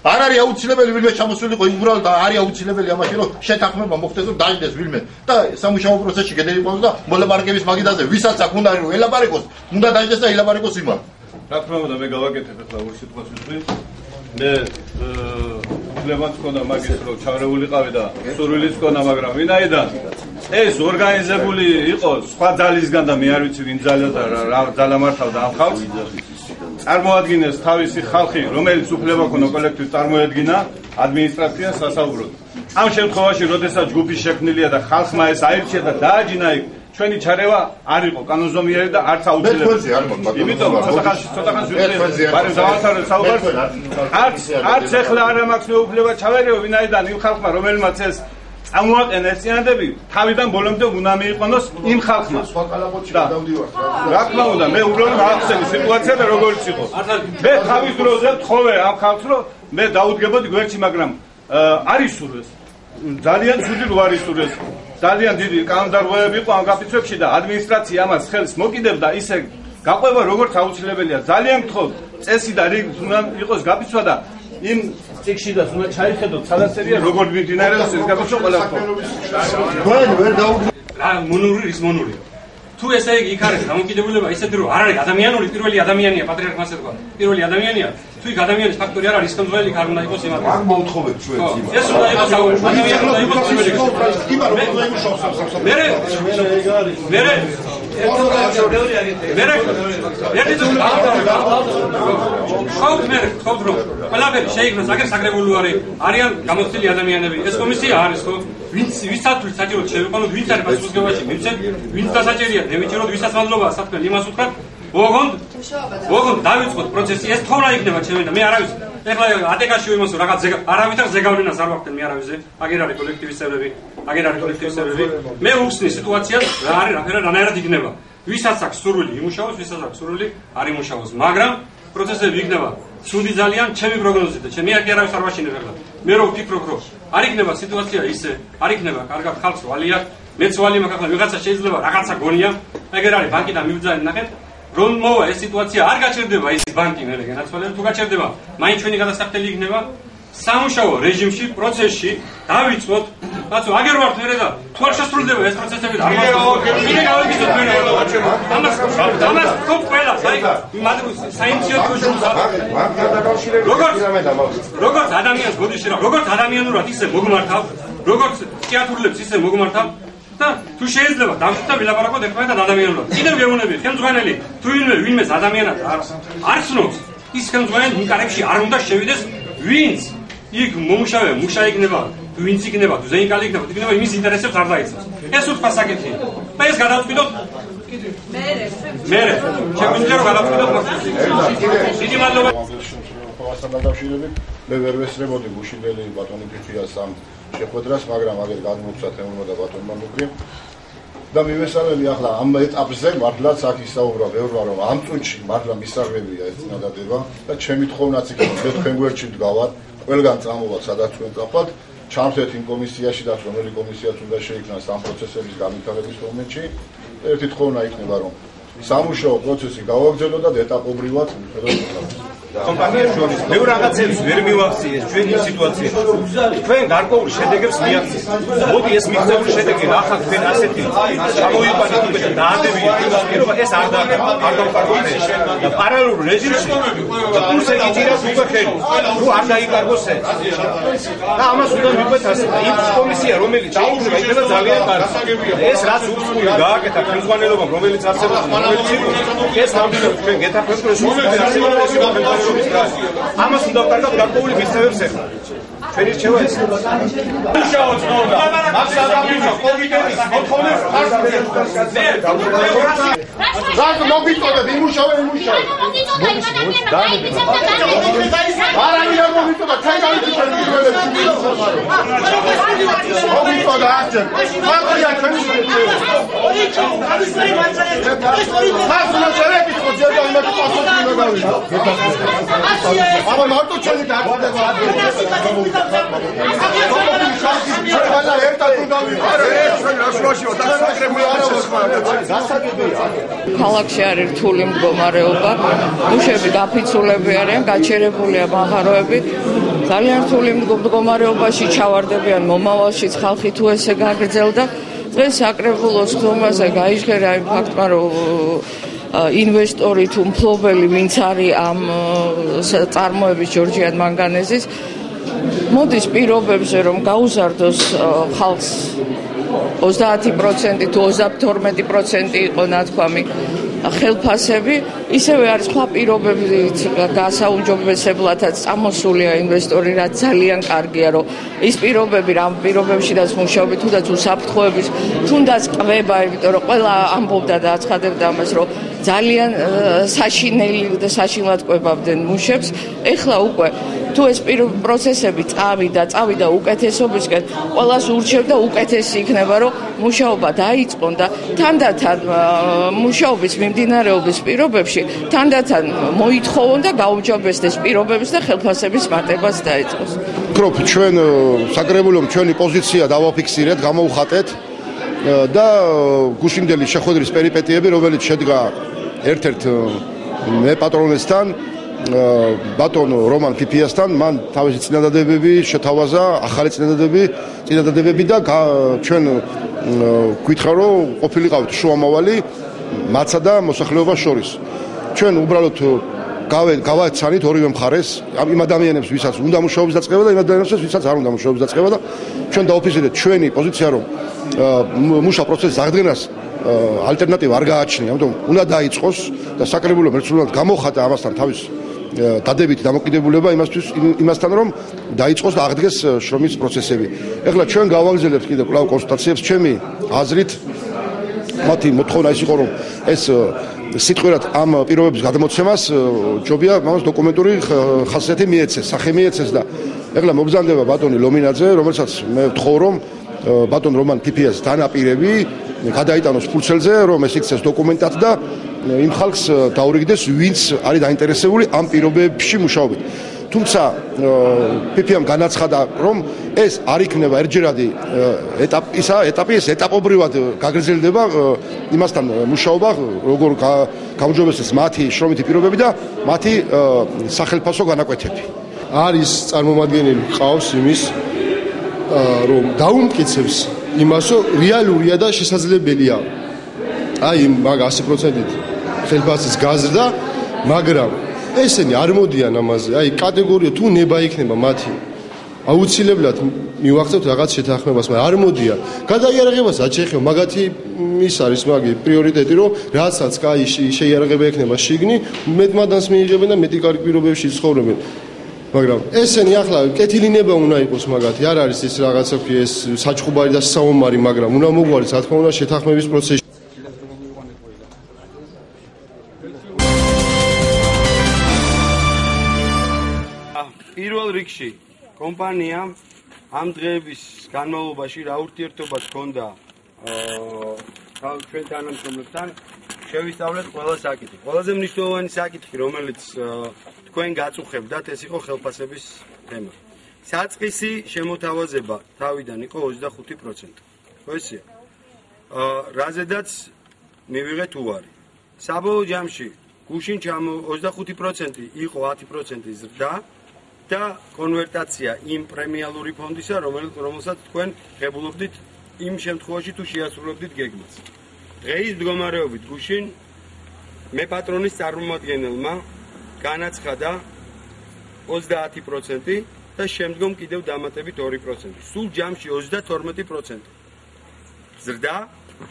Speaker 13: არ არის აუცილებელი ვინმე ჩამოსულიყო უბრალოდ და არის აუცილებელი ამაში რომ შეთანხმება მოხდეს რომ დაიდეს ვინმე და სამუშაო პროცესში გადაიყვანოს და მოლაპარაკების მაგიდაზე ვისაც აქ უნდა რომ ელაპარაკოს უნდა დაიდეს და ელაპარაკოს იმან.
Speaker 9: რა თქმა უნდა მე გავაკეთებ ახლა ორი სიტყვასვისთვის მე უბლებაც მქონდა მაგის რომ ჩარეულიყავი და სურვილიც მქონდა მაგრამ ვინაიდან ეს ორგანიზებული იყო სხვა ძალისგან და მე არ ვიცი ვინ ძალა და რა ძალა მართავდა ამ ხალხს წარმოადგენს თავისი ხალხი რომელიც უფლება ქონდა კოლექტივს წარმოედგინა ადმინისტრაციას სასაუბროდ ამ შემთხვევაში როდესაც ჯგუფი შექმნილია და ხალხმა ეს აირჩია და დააჯინა იქ ჩვენი ჩარევა არ იყო კანონზომიერი და არც აუცილებელი. იმიტომ ცოტა ხანს ვიყიდე, მაგრამ დავამთავრე საუბარს. არც ეხლა არ მაქვს მეუფლება ჩავერეო ვინაიდან იმ ხალხმა რომელმაც ეს წამოაყენეს წინადები თავიდან ბოლომდე უნდა მიიყონოს იმ ხალხმა.
Speaker 2: სხვა კალაპოტში გადავდივარ.
Speaker 9: რა თქმა უნდა მე უბრალოდ გავხსენი სიტუაცია და როგორც იყო. მე თავის დროზე ვთხოვე ამ ხალხს რომ მე დაუდგებოდი გვერდში მაგრამ არის სურვეს. ძალიან ცუდი რო არის სურვეს. ძალიან დიდი კანონდარღვევები იყო ამ გაფიცვებში და ადმინისტრაცია ამას ხელს მოკიდებდა ისე გაყვება როგორც აუცილებელია. ძალიან გთხოვთ წესი და რიგით უნდა იყოს გაფიცვა და იმ წიგში და უნდა ჩაიხედოთ სადაცერია როგორ მიმდინარეობს ეს გაფიცვა ყველაფერი.
Speaker 2: თქვენ ვერ დაუდგეთ
Speaker 13: რა მონური ის მონურია. თუ ესე იგი იქ არის დამოკიდებულება ისეთი რომ არ არის ადამიანური პირველი ადამიანია პატრიარქმა ასე თქვა. პირველი ადამიანია თუ იქ ადამიანის ფაქტორი არ არის ხელმძღვანელი არ უნდა იყოს იმათ.
Speaker 7: მაგ მოვთხოვეთ ჩვენ იმათ.
Speaker 13: ეს უნდა იყოს ადამიანი უნდა იყოს პირველი. ყველაფერი შეიგნოს აგერ საგრებული არიან გამოცდილი ადამიანები. ეს კომისია არის ხო? ვისაც საჭიროდ შევიყვანოთ, ვინც არის პასუხისმგებაში, ვინც დასაჭერია, დემიჭეროთ, ვისაც მადლობა საქმე იმას უთხრათ, ოღონდ დავიწყოთ პროცესი, ეს თორა იქნება ჩემი და მე არავის. ეხლა ატეკაში ვიმოს რაღაც არავითარ ზეგავლენას არ ვახდენ მე არავის ზე. აგერ არის კოლექტივის წევრები, მე უხსნი სიტუაციას რა არის, რანაირად იქნება. ვისაც აქვს სურვილი იმუშაოს, ვისაც აქვს სურვილი არ იმუშაოს, მაგრამ პროცესები იქნება ცუდი ძალიან ჩემი პროგნოზით და ჩემი აქ არავის არ ვაშინებ ახლა. მე რო ვფიქრობ რომ არ იქნება სიტუაცია ისე, არ იქნება კარგად ხალხს ვალია, მეც ვალი მაქვს ახლა ვიღაცა შეიძლება რაღაცა გონია, ეგერ არის ბანკიდან მივძალი ნახეთ, რომ მოვა ეს სიტუაცია არ გაჩერდება ის ბანკი მე განაცვალებ თუ გაჩერდება, მაინც ჩვენი გადასახდელი იქნება სამუშაო რეჟიმში, პროცესში დავიწყოთ, ბაცო, აგერ ვართ მერე და თუ არ შესრულდება ეს პროცესები და მე გავიგიზოთ მე ამას ხო ყველა საინიციატივო ჯგუფს როგორც ადამიანს გოდიში რა როგორც ადამიანურად ისე მოგმართავ როგორც თეატრულებს ისე მოგმართავ და თუ შეიძლება დავშვა ვილაპარაკოთ ერთმანეთთან ადამიანურად კიდევ გეუბნები ხელმძღვანელი თუ ვინმეს ადამიანად არ ცნობს ის ხელმძღვანელი ინკარებში არ უნდა შევიდეს ვინც იქ მომუშავე მუშა იქნება თუ ვინც იქნება თუ ზეინკალი იქნება იმის ინტერესებს არ დაიცავს ეს უთქვა საკითხია და ეს გადავწყვიტოთ მე შეგვიძლია რომ გადავწყვიტოთ დიდი მადლობა
Speaker 2: ყოველასთან დაკავშირებით მე ვერ ვესწრებოდი გუშინდელი ბატონი ფიფიას ამ შეხვედრას მაგრამ აგერ გადმოვცათ ემურმა და ბატონმა მოკრე და მივესალმები ახლა ამ ეტაპზე მართლაც აქ ისაუბრა ბევრმა რომ ამ წუთში მართლა მისაღებია ეს წინადადება და ჩემი თხოვნაც იქნება მე თქვენ გვერდში ვდგავარ ყველგან წამოვალ სადაც თქვენ წახვათ ჩამრთეთ იმ კომისიაში და რომელი კომისიაც უნდა შეიქმნას ამ პროცესების განვითარების მომენტში ერთი თხოვნა იქნება რომ სამუშაო პროცესი გავაგრძელოთ და ეტაპობრივად მიხედოთ
Speaker 9: კომპანიებს შორის მე რაღაცებს ვერ მივახციეს ჩვენი სიტუაცია. თქვენ გარკვეულ შედეგებს მიაღწიეთ. მოდი ეს მიღწეული შედეგი რა ხარ თქვენ ასეთი ჩამოიყვანეთ უკვე და დაადებიეთ. პირობა ეს არ დავკარგოთ. და პარალელურ რეჟიმში კურსი გიჭირავს უკვე ხელი. რო არ დაიკარგოს ეს. და ამას უნდა მიყვეთ ასე. იმ კომისია რომელიც დაუბრუნდა იქნება ძალიან კარგი. ეს რაც უცხოური გააკეთა ხელმძღვანელობამ რომელიც არსებობს რომელიც ეს ნამდვილად თქვენ გეთახმებით რომ ეს არსებობს ამას უნდა ვკარგავთ გარკვეული მისწევებს ახლა. ჩვენი რჩევა ეს. მუშაო ძმაობა. მაგას ამბიჯო კომიტეტის მოთხოვნებს არ რატო მოგიწოდეთ იმუშავე. არა მიგა მოგიწოდა თან გავიწოდეთ პირველებს. მოგიწოდა ასე. მაგია ჩვენი ფასულა შერეკით ხო ჯერ იმათ პასუხი უნდა გავიგო. აბა მარტო ჩვენი დაგდება.
Speaker 14: ქალაქში არის რთული მდგომარეობა, მუშები გაფიცულები არიან, გაჩერებულია მაღაროები, ძალიან რთული მდგომარეობაში ჩავარდებიან მომავალშიც ხალხი თუ ესე გაგრძელდა. დღეს საკრებულოს ხომაზე გაიჟღერა იმ ფაქტმა, რომ ინვესტორი თუ მფლობელი ვინც არის ამ წარმოების ჯორჯიან მანგანეზის მოდის პირობებზე რომ გაუზარდოს ხალხს 30% თუ 32% იყო ნათქვამი ხელფასები ისევე არის სხვა პირობებით გასაუმჯობესებლათაც წამოსულია ინვესტორი რაც ძალიან კარგია რომ ის პირობები რამ პირობებშიდაც მუშაობენ თუნდაც უსაფრთხოების თუნდაც ყובה იმიტომ რომ ყველა ამბობდა და აცხადებდა ამას რომ ძალიან საშინელი და საშინლად ყვებავდნენ მუშებს ეხლა უკვე თუ ეს პროცესები წავიდა უკეთესობისკენ ყველას ურჩევდა უკეთესი იქნება რომ მუშაობა დაიწყონ და თანდათან მუშაობის მიმდინარეობის პირობებში თანდათან მოითხოვონ და გაუმჯობესდეს პირობების და ხელფასების მატებას დაიწყოს.
Speaker 2: ვფიქრობ ჩვენ საკრებულომ ჩვენი პოზიცია დავაფიქსირეთ, გამოვხატეთ და გუშინდელი შეხვედრის პერიპეტიები რომელიც შედგა ერთ-ერთ მე პატრონესთან ბატონ რომან ფიფიასთან მან თავისი წინადადებები შეთავაზა ახალი წინადადებები და ჩვენ გითხრა რომ ყოფილიყავით შუამავალი მაცსა და მოსახლეობას შორის ჩვენ უბრალოდ გავაცანით ორივე მხარეს იმ ადამიანებს ვისაც უნდა მუშაობის დაწყება და იმ ადამიანებს ვისაც არ უნდა მუშაობის დაწყება და ჩვენ დაუფიქსირეთ ჩვენი პოზიცია რომ მუშა პროცესის აღდგენას ალტერნატივა არ გააჩნია ამიტომ უნდა დაიწყოს და საკრებულო მერცულად გამოხატა ამასთან თავის დადებითი დამოკიდებულება იმასთან რომ დაიწყოს და აღდგეს შრომის პროცესები. ეხლა ჩვენ გავაგზავნებთ კიდევ კვლავ კონსულტაციებს ჩემი აზრით მათი მოთხოვნა ის იყო რომ ეს სიტყვიერად ამ პირობების გადმოცემას ჯობია მას დოკუმენტური ხასიათი მიეცეს, სახე მიეცეს და ეხლა მობრძანდება ბატონი ლომინაძე, რომელსაც მე ვთხოვ რომ ბატონ რომან ფიფიას დანაპირები გადაიტანოს ფურცელზე, რომ ეს იქცეს დოკუმენტად და იმ ხალხს დაურიგდეს, ვინც არის დაინტერესებული ამ პირობებში მუშაობით. თუმცა ფიფიამ განაცხადა, რომ ეს არ იქნება ერთჯერადი ეტაპი, ეს ეტაპობრივად გაგრძელდება იმასთან მუშაობა, როგორ გაუმჯობესდეს მათი შრომითი პირობები და მათი სახელმწიფო განაკვეთები.
Speaker 11: არის წარმომადგენელი ყავს იმის რომ დაუმტკიცებს იმას, რომ რეალურია და შესაძლებელია აი მაგ 100%-ით ხელფასის გაზრდა, მაგრამ ესენი არ მოდიან ამაზე. აი კატეგორია თუ ნება იქნება მათი აუცილებლად მივახცევთ რაღაც შეთანხმებას, მაგრამ არ მოდიან. გადაიარაღებასაც შეეხება მაგათი ის არის მაგი პრიორიტეტი, რომ რასაც კაი შეიარაღება ექნება შიგნი, მეტმადანს მიიღებენ და მეტი კარგი პირობებში ცხოვრობენ. მაგრამ ესენი ახლა კეთილინება უნდა იყოს მაგათი, არ არის ეს რაღაცა ეს საჩხუბარი და საომარი, მაგრამ უნდა მოგვარეს რა თქმა უნდა შეთანხმების პროცესი.
Speaker 15: პირველ რიგში კომპანიამ ამ დღეების განმავლობაში რა ურთიერთობა ჰქონდა ჩვენ თანამშრომლებთან შევისწავლეთ ყველა საკითხი. ყველაზე მნიშვნელოვანი საკითხი, რომელიც თქვენ გაწუხებდათ, ეს იყო ხელფასების თემა. საწყისი შემოთავაზება თავიდან იყო 25%. ხო ესეა? რაზედაც მივიღეთ უარი. საბოლოო ჯამში გუშინ 25% იყო 10% ზრდა და კონვერტაცია იმ პრემიალური ფონდისა, რომელსაც თქვენ ღებულობდით იმ შემთხვევაში თუ შეასრულებდით გეგმას. დღეის მდგომარეობით გუშინ მე პატრონის წარმომადგენელმა განაცხადა 30% და შემდგომ კიდევ დამატებით 2%. სულ ჯამში 32% ზრდა,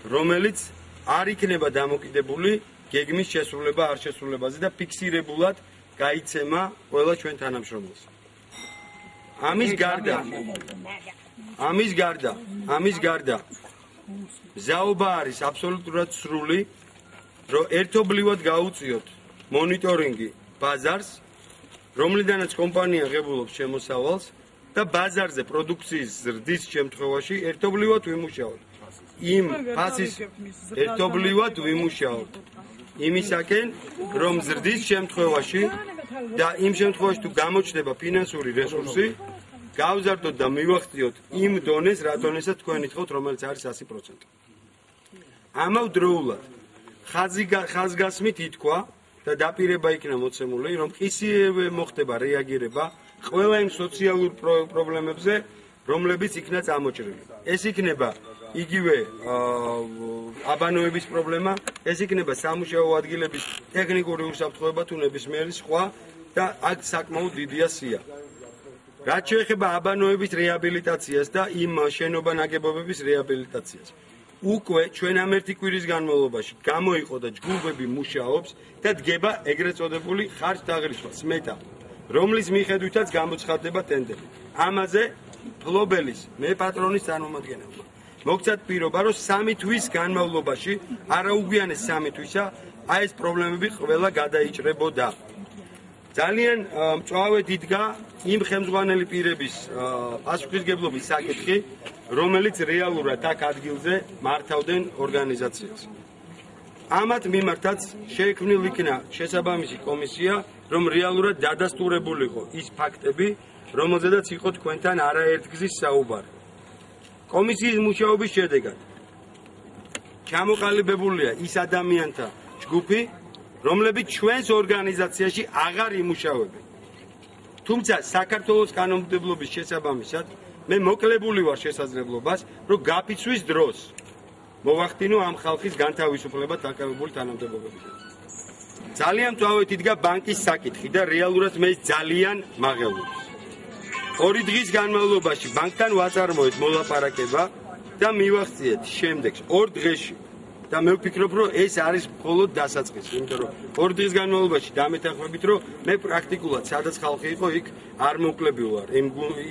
Speaker 15: რომელიც არ იქნება დამოკიდებული გეგმის შესრულება არ შესრულებაზე და ფიქსირებულად გაიცემა ყველა ჩვენ თანამშრომელს. ამის გარდა ზაობა არის აბსოლუტურად სრული, რომ ერთობლივად გაუწიოთ მონიტორინგი ბაზარს, რომლიდანაც კომპანია ღებულობს შემოსავალს და ბაზარზე პროდუქციის ზრდის შემთხვევაში ერთობლივად ვიმუშაოთ. იმ ფასის ერთობლივად ვიმუშაოთ. იმისაკენ, რომ ზრდის შემთხვევაში და იმ შემთხვევაში თუ გამოჩნდება ფინანსური რესურსი, გავზარდოთ და მივახციოთ იმ დონეს, რა დონესაც თქვენ ითხოვთ, რომელიც არის 100%. ამავდროულად ხაზგასმით ითქვა და დაპირება იქნა მოცემული, რომ ყისივე მოხდება რეაგირება ყველა იმ სოციალურ პრობლემებზე, რომლებიც იქნა წამოჭრილი. ეს იქნება იგივე აბანოების პრობლემა, ეს იქნება სამუშაო ადგილების ტექნიკური უსაფრთხოება თუ ნებისმიერი სხვა და აქ საკმაოდ დიდია სია. რაც შეეხება აბანოების რეაბილიტაციას და იმ შენობა ნაგებობების რეაბილიტაციას. უკვე ჩვენ ამ ერთი კვირის განმავლობაში გამოიყო და ჯგუფები მუშაობს და დგება ეგრეთ წოდებული ხარჯ-დაღრიშვა სმეტა, რომლის მიხედვითაც გამოცხადდება ტენდერი. ამაზე ფლობელის მე პატრონის წარმომადგენელმა მოგცათ პირობა, რომ 3 თვის განმავლობაში, არაუგვიანეს 3 თვისა, აი ეს პრობლემები ყველა გადაიჭრებოდა. ძალიან მწვავედ იდგა იმ ხელმძღვანელი პირების პასუხისგებლობის საკითხი, რომელიც რეალურად აქ ადგილზე მართავდნენ ორგანიზაციას. ამათ მიმართაც შეექმნილ იქნა შესაბამისი კომისია, რომ რეალურად დადასტურებულიყო ის ფაქტები, რომელზედაც იყო თქვენთან არაერთგზის საუბარი. კომისიის მუშაობის შედეგად ჩამოყალიბებულია ის ადამიანთა ჯგუფი, რომლებიც ჩვენს ორგანიზაციაში აღარ იმუშავებენ. თუმცა საქართველოს კანონმდებლობის შესაბამისად მე მოკლებული ვარ შესაძლებლობას, რომ გაფიცვის დროს მოვახდინო ამ ხალხის განთავისუფლება დაკავებული თანამდებობებიდან. ძალიან მწვავედ იდგა ბანკის საკითხი და რეალურად მე ძალიან მაღელვებს. 2 დღის განმავლობაში ბანკთან ვაწარმოეთ მოლაპარაკება და მივახციეთ შემდეგს 2 დღეში. და მე ვფიქრობ, რომ ეს არის მხოლოდ დასაწყისი, იმიტომ რომ 2 დღის განმავლობაში დამეთანხმებით, რომ მე პრაქტიკულად სადაც ხალხი იყო, იქ არ მოკლები ვარ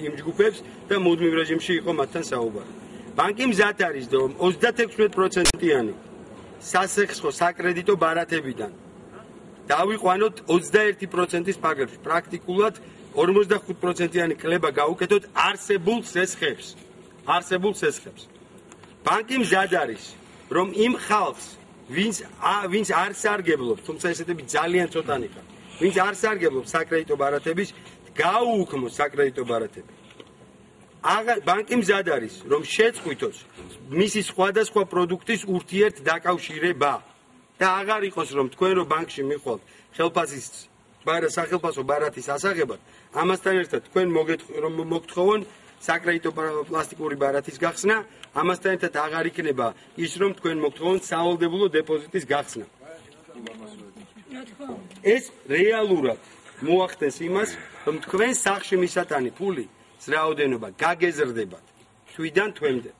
Speaker 15: იმ ჯგუფებს და მუდმივ რეჟიმში იყო მათთან საუბარი. ბანკი მზად არის, რომ 36%-იანი სასახსო საკრედიტო ბარათებიდან დავიყვანოთ 21%-ის ფაგებში. პრაქტიკულად 45%-იანი კლება გავუკეთოთ არსებულ სესხებს. ბანკი მზად არის, რომ იმ ხალხს, ვინც არ სარგებლობს, თუმცა ესეთები ძალიან ცოტანი ხარ, ვინც არ სარგებლობს საკრედიტო ბარათების, გაუუქმოს საკრედიტო ბარათები. ბანკი მზად არის, რომ შეწყვიტოს მისი სხვადასხვა პროდუქტის ურთიერთ დაკავშირება და აღარ იყოს, რომ თქვენ რო ბანკში მიხვალთ ხელფასის სახელფასო ბარათის ასაღებად, ამასთან ერთად თქვენ მოგთხოვონ საკრედიტო პლასტიკური ბარათის გახსნა, ამასთან ერთად აღარ იქნება ის, რომ თქვენ მოგთხოვონ სავალდებულო დეპოზიტის გახსნა. ეს რეალურად მოახდენს იმას, რომ თქვენ სახში მისატანი ფული რაოდენობა გაგეზრდებათ თვიდან თვემდე.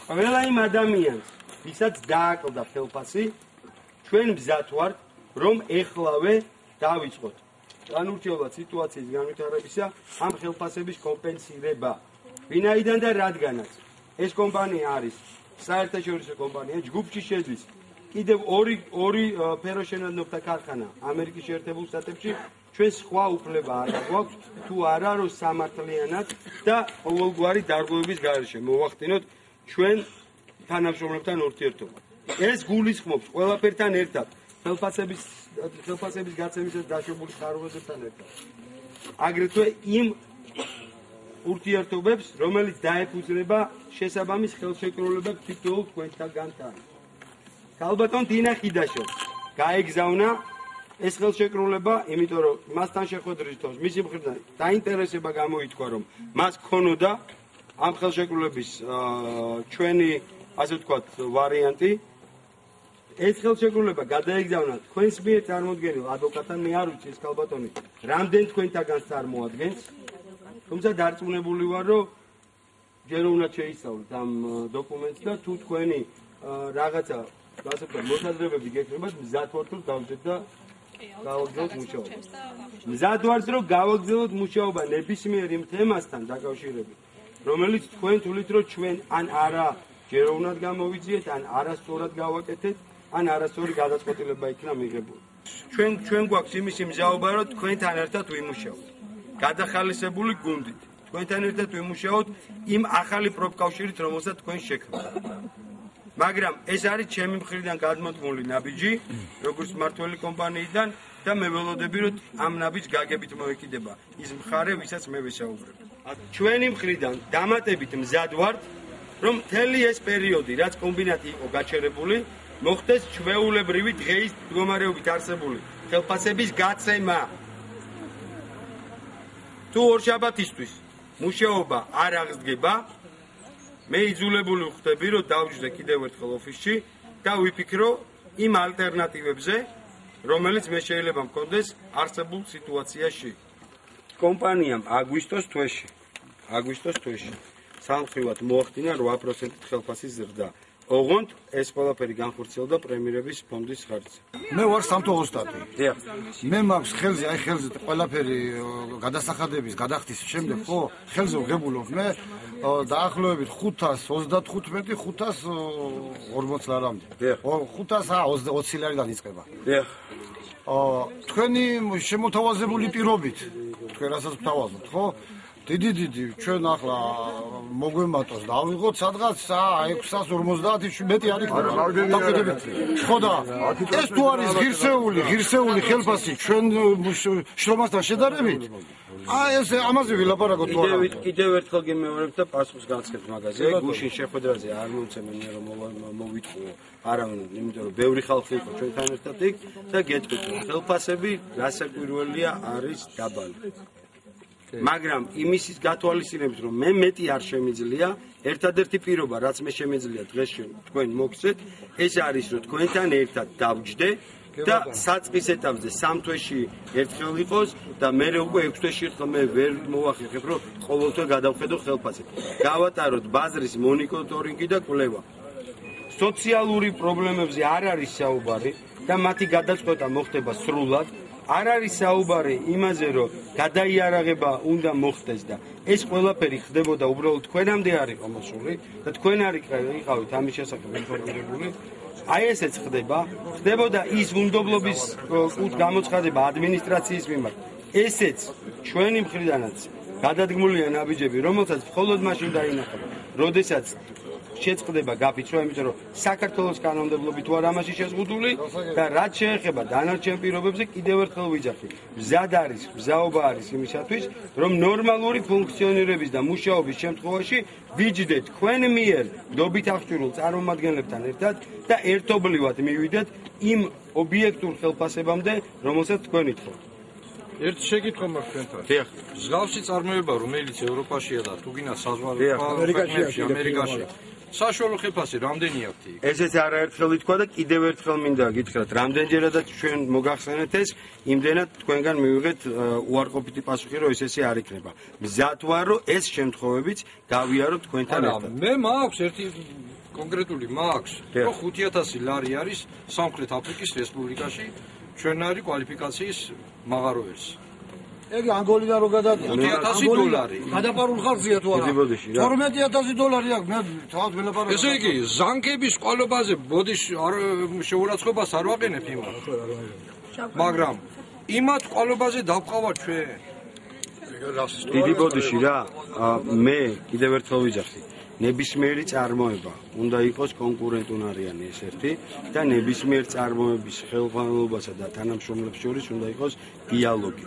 Speaker 15: ყველა იმ ადამიანს, ვისაც დააკლდა ხელფასი, ჩვენ მზად ვართ, რომ ეხლავე დავიწყოთ განურჩევლად სიტუაციის განვითარებისა ამ ხელფასების კომპენსირება. ვინაიდან და რადგანაც ეს კომპანია არის საერთაშორისო კომპანია, ჯგუფში შედის კიდევ ორი ფეროშენადნობთა ქარხანა ამერიკის შეერთებულ შტატებში, ჩვენ სხვა უფლება არ გვაქვს თუ არა რომ სამართლიანად და ყოველგვარი დარღვევების გარეშე მოვახდინოთ ჩვენ თანამშრომლებთან ურთიერთობა. ეს გულისხმობს ყველაფერთან ერთად ხელფასების გაცემისას დაშვებული ხარობებთან ერთად. აგრეთვე იმ ურთიერთობებს, რომელიც დაეფუძნება შესაბამის ხელშეკრულებებს თითოეულ თქვენთაგანთან. ქალბატონ დინა ხიდაშოვს გაეგზავნა ეს ხელშეკრულება, იმიტომ რომ მასთან შეხვედრითაც მისი მხრიდან დაინტერესება გამოითქვა, რომ მას ქონოდა ამ ხელშეკრულების ჩვენი, ასე ვთქვათ, ვარიანტი. ეს ხელშეკრულება გადაეგზავნა თქვენს მიერ წარმოდგენილ ადვოკატთან, მე არ ვიცი ეს ქალბატონი რამდენ თქვენთაგანს წარმოადგენს, თუმცა დარწმუნებული ვარ, რომ ჯერ უნდა შეისწავლოთ ამ დოკუმენტს და თუ თქვენი რაღაცა, ასე ვთქვათ, მოსაზრებები გექნებათ, მზად ვართ რომ გავждეთ და გავაგრძელოთ მუშაობა. მზად ვართ რომ გავაგრძელოთ მუშაობა ნებისმიერ იმ თემასთან დაკავშირებით, რომელიც თქვენ თulit რომ ჩვენ ან არა ჯერ უნდა გამოვიძიეთ, ან არასწორად გავაკეთეთ, ან არასწორი გადაწყვეტილება იქნა მიღებული. ჩვენ გვაქვს იმის მზაობა, რომ თქვენთან ერთად ვიმუშაოთ. გადახალისებული გუნდით. თქვენთან ერთად ვიმუშაოთ იმ ახალი პროფკავშირით, რომელსაც თქვენ შექმნით. მაგრამ ეს არის ჩემი მხრიდან გადმოდგმული ნაბიჯი, როგორც მმართველი კომპანიიდან და მე ველოდები, რომ ამ ნაბიჯს გაგებით მოეკიდება ის მხარე, ვისაც მე ვისაუბრებ. ჩვენი მხრიდან დამატებით მზად ვართ, რომ მთელი ეს პერიოდი, რაც კომბინატი იყო გაჩერებული, მოხდეს ჩვეულებრივი დღეის მდგომარეობით არსებული ხელფასების გაცემა. თუ ორშაბათისთვის მუშაობა არ აღსდგება, მე იძულებული ვხდები, რომ დავჯდე კიდევ ერთხელ ოფისში და ვიფიქრო იმ ალტერნატივებზე, რომელიც მე შეიძლება მქონდეს არსებულ სიტუაციაში. კომპანიამ აგვისტოს თვეში სამხრივად მოახდინა 8% ხელფასის ზრდა. ოღონდ ეს ყველაფერი განხორციელდა პრემიერების ფონდის ხარჯზე.
Speaker 16: მე ვარ სამთო-ოსტატი. მე მაქვს ხელზე ყველაფერი გადასახადების გადახდის შემდეგ, ხო, ხელზე ვღებულობ მე დაახლოებით 535-540 ლარამდე. 520 ლარიდან იწყება. თქვენი შემოთავაზებული პირობით, თქვენ რასაც გთავაზობთ, ხო? დიდი ჩვენ ახლა მოგვემატოს და ავიღოთ სადღაც 650 მეტი არის დაკვირდებით. ხო და ეს თუ არის ღირსეული ხელფასი ჩვენ შრომასთან შედარებით, ეს ამაზე ვილაპარაკოთ თუ არა.
Speaker 15: კიდევ ერთხელ გემეორებთ და პასუხს გაცხრით მაგაზე. გუშინ შეხვედრაზე არ მომცემენ რომ მოვიტყო არავინ, იმიტომ რომ ბევრი ხალხი იყო ჩვენთან ერთად იქ და გეტყვით ხელფასები გასაკვირველია არის დაბალი. მაგრამ იმის გათვალისწინებით, რომ მე მეტი არ შემიძლია, ერთადერთი პირობა, რაც მე შემიძლია დღეს თქვენ მოგცეთ, ეს არის, რომ თქვენთან ერთად დავჯდე და საწყის ეტაპზე 3 თვეში ერთხელ იყოს და მე უკვე 6 თვეში ერთხელ მე ვერ მოვახერხებ, რომ ყოველთვის გადავხედო ხელფასი. გავატაროთ ბაზრის მონიტორინგი და კვლევა. სოციალური პრობლემებზე არ არის საუბარი და მათი გადაწყვეტა მოხდება სრულად. არ არის საუბარი იმაზე, რომ გადაიარაღება უნდა მოხდეს და ეს ყველაფერი ხდებოდა უბრალოდ თქვენამდე არ იყო მოსული და თქვენ არ იყავით ამის შესახებ ინფორმირებული. აი ესეც ხდებოდა ის უნდობლობის გამოცხადება ადმინისტრაციის მიმართ. ესეც ჩვენი მხრიდანაც გადადგმულია ნაბიჯები, რომელსაც მხოლოდ მაშინ დაინახება, როდესაც შეწყდება გაფიცვა, იმიტომ რომ საქართველოს კანონმდებლობით ვარ ამაში შეზღუდული და რაც შეეხება დანარჩენ პირობებზე კიდევ ერთხელ ვიძახი. მზაობა არის იმისათვის, რომ ნორმალური ფუნქციონირების და მუშაობის შემთხვევაში ვიჯდეთ თქვენ მიერ ნდობით აღჭურვილ წარმომადგენლებთან ერთად და ერთობლივად მივიდეთ იმ ობიექტურ ხელფასებამდე, რომელსაც თქვენ ითხოვთ.
Speaker 16: ერთ შეკითხვა მაქვს თქვენთან. მსგავსი წარმოება, რომელიც ევროპაშია და თუ გინდა საზღვარგარეთში, ამერიკაში საშუალო ხელფასი რამდენი აქვს?
Speaker 15: ესეც არაერთხელ ითქვა და კიდევ ერთხელ მინდა გითხრათ, რამდენჯერადაც ჩვენ მოგახსენეთ ეს, იმდენად თქვენგან მივიღეთ უარყოფითი პასუხი, რომ ესე არ იქნება. მზად ვარ, რომ ეს შემთხვევებიც გავიაროთ თქვენთან ერთად.
Speaker 16: მე მაქვს ერთი კონკრეტული მაქვს, რომ 5000 ლარი არის სამხრეთ აფრიკის რესპუბლიკაში ჩვენარი კვალიფიკაციის მაღარო ვერსი.
Speaker 17: ეგ ანგოლიდან რო გადადია
Speaker 16: 5000 დოლარი.
Speaker 17: გადაპარულ ხარჯია თუ არა? 12000 დოლარი აქვს. მე თავად ველაპარაკობ.
Speaker 16: ესე იგი, ზანკების ყოლობაზე ბოდიშ შეურაცხყოფას არ ვაყენებ იმათ. მაგრამ იმათ ყოლობაზე დავყავარ ჩვენ.
Speaker 15: დიდი ბოდიში რა, მე კიდევ ერთხელ ვიძახი. ნებისმიერი წარმოება უნდა იყოს კონკურენტუნარიანი ეს ერთი და ნებისმიერ წარმოების ხელმძღვანელობასა და თანამშრომლებს შორის უნდა იყოს დიალოგი.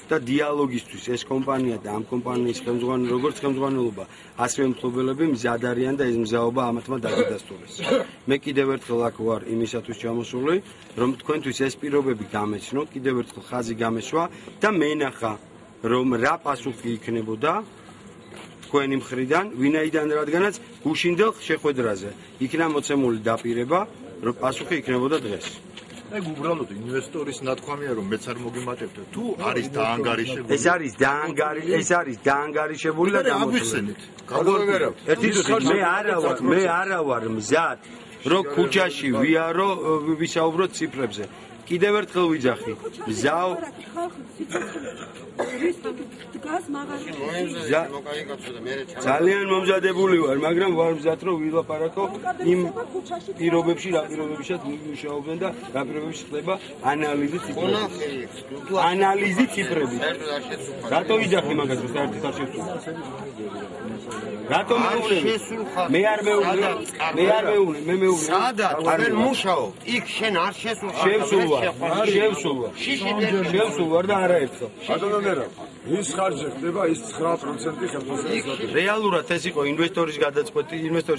Speaker 15: და დიალოგისთვის ეს კომპანია და ამ კომპანიის ხელმძღვანელი როგორც ხელმძღვანელობა ასევე მფლობელები მზად არიან და ეს მზაობა ამათმა დაგადასტურეს. მე კიდევ ერთხელ აქ ვარ იმისათვის ჩამოსული, რომ თქვენთვის ეს პირობები გამეცნოთ, კიდევ ერთხელ ხაზი გამესვა და მენახა რომ რა პასუხი იქნებოდა თქვენი მხრიდან, ვინაიდან რადგანაც გუშინდელ შეხვედრაზე იქნა მოცემული დაპირება, რომ პასუხი იქნებოდა დღეს.
Speaker 18: ეგ უბრალოდ ინვესტორის ნათქვამია რომ მეც არ მოგიმატებთ თუ არის დაანგარიშებული
Speaker 15: ეს არის დაანგარიშებული და გამოცხენით. მე არა ვარ მზად რომ ქუჩაში ვიარო ვისაუბროთ ციფრებზე. კიდევ ერთხელ ვიძახი მზაო ძალიან მომზადებული ვარ, მაგრამ ვარ მზად რომ ვილაპარაკო იმ პირობებში, რა პირობებშიც მუშაობენ და რა პირობებში ხდება ანალიზი ციფრები. რატო ვიძახი მაგას რომ საერთოდ არ შევსულ? რატომ მე არ მეუბნე? მე მეუბნე.
Speaker 7: სადაც ვერ მუშაობ, იქ შენ არ
Speaker 15: შევსულ ვარ და არაერთხელ.
Speaker 10: ის ხარჯი ხდება ის 9% ხელმძღვანელობის.
Speaker 15: რეალურად ეს იყო ინვესტორის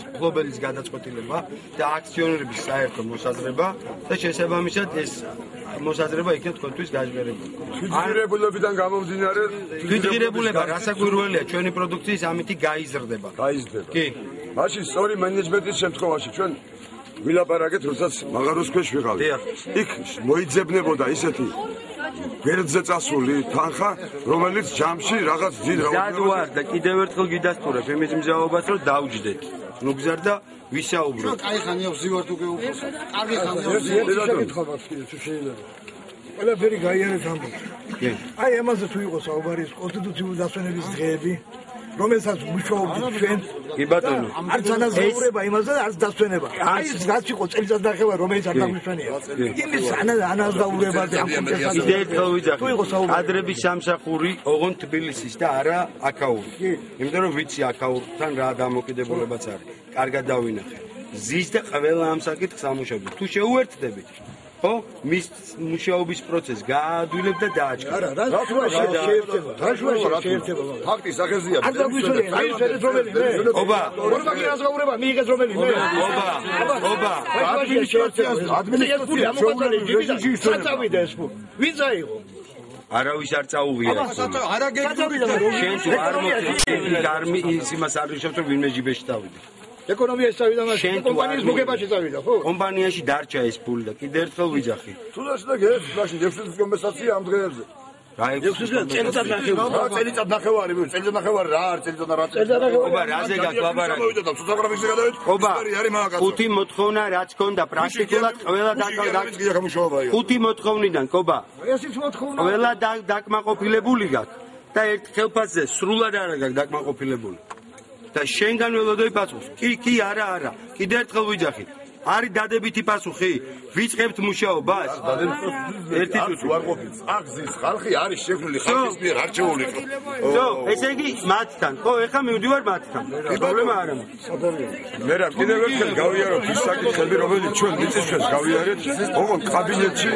Speaker 15: მფლობელის გადაწყვეტილება და აქციონერების საერთო მოსაზრება და შესაბამისად ეს მოსაზრება იქნა თქვენთვის გაჟღერებული.
Speaker 10: თვითღირებულებიდან გამომდინარე
Speaker 15: თვითღირებულება რასაკვირველია ჩვენი პროდუქციის ამითი გაიზრდება.
Speaker 10: კი. მაშინ სწორი მენეჯმენტის შემთხვევაში ჩვენ ვილაპარაკეთ, როდესაც მაღაროს ქვეშ ვიყავით. იქ მოიძებნებოდა ისეთი გვერდზე წასული თანხა, რომელიც ჯამში რაღაც დიდ
Speaker 15: რაოდენობას და კიდევ ერთხელ გიდასტურებ იმის მზაობას, რომ დავჯდეთ. ნუ გზარდა ვისაუბროთ.
Speaker 17: კაი ხანი აქვს ზივართ უკვე უფროსა. კარგი ხანი აქვს.
Speaker 16: თუ შეიძლება. ყველაფერი გაიარეთ ამბობს. აი ამაზე თუ იყოს საუბარი კონსტიტუციური დასვენების დღეები, რომელსაც მუშაობთ ჩვენ.
Speaker 15: კი ბატონო.
Speaker 16: არც ანაზღაურება იმაზე, არც დასვენება. აი ეს რაც იყო წელიწად ნახევარ, რომელიც არ დაგვიშვენია. იმის ანაზღაურებაზე ამ კონტექსტში.
Speaker 15: კიდევ ერთხელ ვიძახი. კადრების სამსახური ოღონდ თბილისის და არა აქაური. იმიტომ რომ ვიცი აქაურთან რა დამოკიდებულებაც არის. კარგად დავინახე. ზის და ყველა ამ საკითხს ამუშავებთ. თუ შეუერთდებით ხო? მის მუშაობის პროცესს გაადვილებ და დააჭრა.
Speaker 16: არა, რა შეერთება? რა შეერთება?
Speaker 10: ფაქტის სახეზია.
Speaker 16: არ დაგვიშვენია, აი შენეთ რომელი მე?
Speaker 15: ობა.
Speaker 16: ორბაკი რაზღაურება მიიღეს რომელი მე?
Speaker 15: ობა.
Speaker 16: ადმინისტრაცია ამოყალიბდა. საწავიდა ეს ფული. ვინ წაიღო?
Speaker 15: არავის არ წაუღია.
Speaker 16: არა გეკითხებით
Speaker 15: შენ თუ არ მოხდი გარმი იმას არ ვიშავთ რომ ვინმე ჯიბეში დავიდე.
Speaker 16: ეკონომიაში წავიდა მაშინ კომპანიის მოგებაში წავიდა ხო?
Speaker 15: კომპანიაში დარჩა ეს ფული და კიდევ ერთხელ ვიძახი.
Speaker 10: თუ დასდა გეს მაშინ 6 წლის კომპენსაცია ამ დღეებზე.
Speaker 15: რა 6 წელი
Speaker 10: წელიწად ნახევარი რა წელიწად ნახევარი რა არ წელიწად რა
Speaker 15: ობა რაზე გაკლაბარაკი ობა ხუთი მოთხოვნა რაც ქონდა პრაქტიკულად ყველა ხუთი მოთხოვნიდან კობა ყველა დაკმაყოფილებული გაქვს და ერთ ხელფასზე სრულად არ გაქვს დაკმაყოფილებული და შენგან ველოდები პასუხს კი არა კიდევ ერთხელ ვიძახი არის დადებითი პასუხი ვიწყებთ მუშაობას ერთი წუთი
Speaker 10: არ ყოფილი წაგზის ხალხი არის შექმნილი ხალხის მიერ არჩეული
Speaker 15: ხო ესე იგი მათთან ხო ეხლა მივდივარ მათთან პრობლემა არ აქვს
Speaker 10: მე რა კიდევ ერთხელ გავიაროთ ის საკითხები რომელიც ჩვენ მიწისქვეშ გავიარეთ ოღონდ კაბინეტში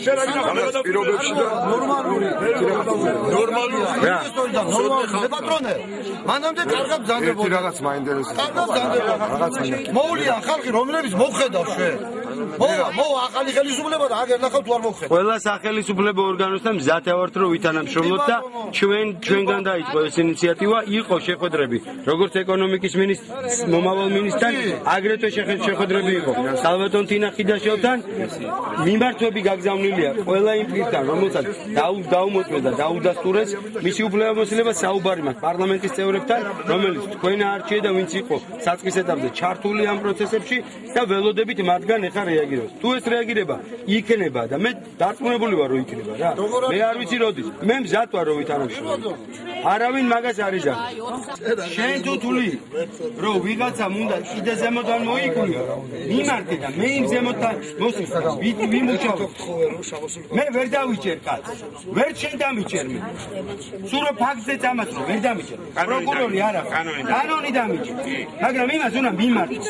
Speaker 10: რაღაც პირობებში და ნორმალური
Speaker 17: ნორმალური პატრონე მანამდე კარგად ბრძანდებოდა
Speaker 10: ერთი რაღაც მაინტერესებს
Speaker 17: კარგად ბრძანდებოდა მოულიან ხალხი რომლებიც მოხედავს ჩვენ მოვა ახალი ხელისუფლება და აგერ ნახავ თუ არ მოხდება
Speaker 15: ყველა სახელმწიფო ორგანოსთან მზად ვართ რომ ვითანამშრომლოთ და ჩვენგან დაიწყო ეს ინიციატივა იყო შეხვედრები როგორც ეკონომიკის მინისტრის მომავალ მინისტრთან აგრეთვე შეხვედრები იყო სალვატონ თინახიდაშოვთან მიმართვები გაგზავნილია ყველა იმ პირთან რომელსაც დაუმოწმეს და დაუდასტურეს მისი უფლებამოსილება საუბარი მაქვს პარლამენტის წევრებთან რომელიც თქვენ არჩიეთ და ვინც იყო საწყის ეტაპზე ჩართული ამ პროცესებში და ველოდებით მათგან ეხა რეაგირებს. თუ ეს რეაგირება იქნება და მე დარწმუნებული ვარ რომ იქნება რა. მე არ ვიცი როდის. მე მზად ვარ რომ ვითანამშრომლო. არავინ მაგას არ იძახს. შენ თუ თვლი, რომ ვიღაცამ უნდა კიდე ზემოდან მოიკვლიო, მიმართე და მე იმ ზემოდან ვიმუშავო. მე ვერ დავიჭერ კაცს. ვერ შენ დამიჭერ მე. სულ რომ ფაქტზე წამას რომ ვერ დამიჭერ. პროკურორი არა, კანონი დამიჭერ. მაგრამ იმას უნდა მიმართო.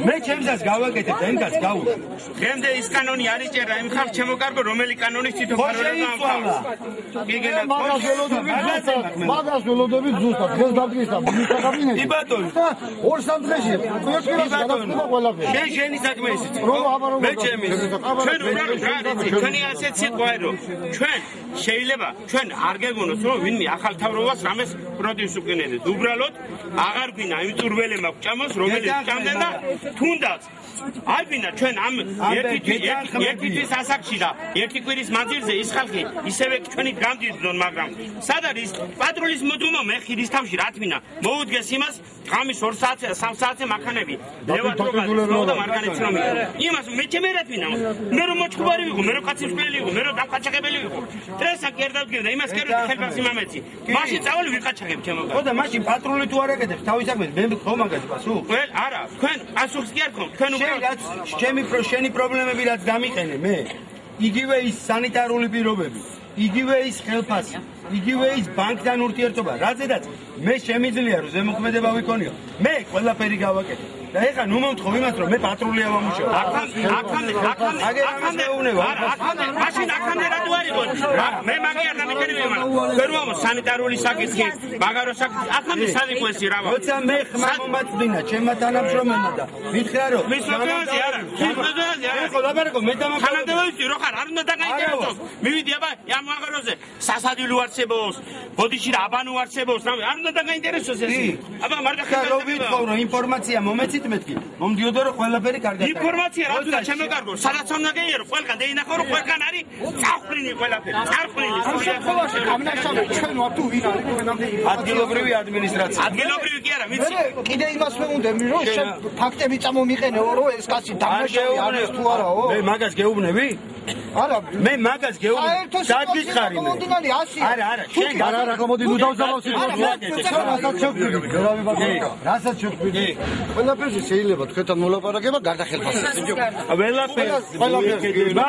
Speaker 15: მე ჩემსას გავაკეთებ და იმას გავუშვი.
Speaker 9: დღემდე ის კანონი არ იჭერა იმ ხალხს შემოკარგო, რომელი კანონის თვითონ არ გამყავს.
Speaker 16: მაგას ველოდებით ზუსტად დღეს დაგდრისა მინისტრთა კაბინეტში.
Speaker 15: კი ბატონო.
Speaker 16: 2-3 დღეში კოჭკირას გადაწყდა ყველაფერი.
Speaker 15: შენი საქმე ისიც. მე ჩემი.
Speaker 9: ჩვენ უბრალოდ რა არის? ჩვენი ასეთ სიტყვაა რომ ჩვენ შეიძლება ჩვენ არ გეგონოთ რომ ვინმე ახალ თავრობას რამეს პროდიუს უკენებდეს. უბრალოდ აღარ გვინა იმ წურველებმა გჭამოს რომელიც გჭამდნენ და თუნდაც არ გვინა ჩვენ ამ ერთი თვის ასაკში და ერთი კვირის მანძილზე ის ხალხი ისევე ჩვენი გამდიდრონ მაგრამ სად არის პატრულის მოდუმა მე ხიდის თავში რა თმინა მოუდგეს იმას ღამის 2 საათზე 3 საათზე მანქანები ლევატროგა და მარგანეცი რომ იმას მე ჩემ რა თმინა მე რომ მოჭუბარი ვიყო მე რომ კაცი მსვლელი ვიყო მე რომ დაფაჩაგებელი ვიყო დრესა კერდავდგე და იმას კერდი ხელფასი მამეცი მაშინ წავალი ვიყაჩაგებ ჩემო
Speaker 15: ხო და მაშინ პატრული თუ არ აკეთებს თავის საქმეს მე ხომ მაგას პასუხ
Speaker 9: ყველ არა თქვენ პასუხს კი არ გქონთ თქვენ
Speaker 15: უბრალოდ შენი პრობლემები რაც გამიყენე მე იგივე ის სანიტარული პირობები იგივე ის ხელფასი იგივე ის ბანკთან ურთიერთობა რაზედაც მე შემიძლია რომ ზემოქმედება ვიქონიო მე ყველაფერი გავაკეთე და ეხლა ნუ მომთხოვ იმას რომ მე პატრულია ვამუშავო აქამდე უნება
Speaker 9: მაშინ აქამდე რატო არ იყო მე მაგი არ დამიკერები მაგრამ ვერ ვამო სანიტარული საკითხი მაგარო საკითხი აქამდე სად იყო ეს რა
Speaker 15: როცა მე ხმა მომაწვდინა ჩემმა თანამშრომელმა და მითხრა რომ
Speaker 9: მისოქროზი არა მისოქროზი არა
Speaker 15: ხო ლაბარაკო მე
Speaker 9: თანამდებობი რო ხარ არ უნდა დაგაინტერესოს მივიდი აბა ამ მაგაროზე სასადილო არსებობს ბოდიში რა აბანო არსებობს რა არ უნდა დაგაინტერესოს ეს აბა მარტო
Speaker 15: რო ვითხოვ რომ ინფორმაცია მომეცით მეთქი მომდიოდო რომ ყველაფერი კარგად
Speaker 9: ინფორმაცია რა უნდა შემოგარგო სადაც უნდა გაიერო ყველგან დაინახო რომ ყველგან არის წახვინი ყველაფერი წარხვინი
Speaker 16: ამ შემთხვევაში გამნაშავე ჩვენ ვართ თუ ვინ არის ჩვენამდე
Speaker 15: ადგილობრივი ადმინისტრაცია
Speaker 9: ადგილობრივი კი არა ვიცი
Speaker 16: კიდე იმას მეუნდები რომ ფაქტები წამომიყენეო რომ ეს კაცი დამნაშავე არის თუ არაო
Speaker 15: მე მაგას გეუბნები
Speaker 16: არა
Speaker 15: მე მაგას გეუბნები დაგიხარი მე არა არა შენ
Speaker 16: არა გამოდი ნუ დავზავავ რასაც შევხვდი გერავი ბატონო რასაც შევხვდი ყველაფერზე შეიძლება თქვენთან მოლაპარაკება გარდა ხელფასის
Speaker 15: ყველაფერი გაკეთება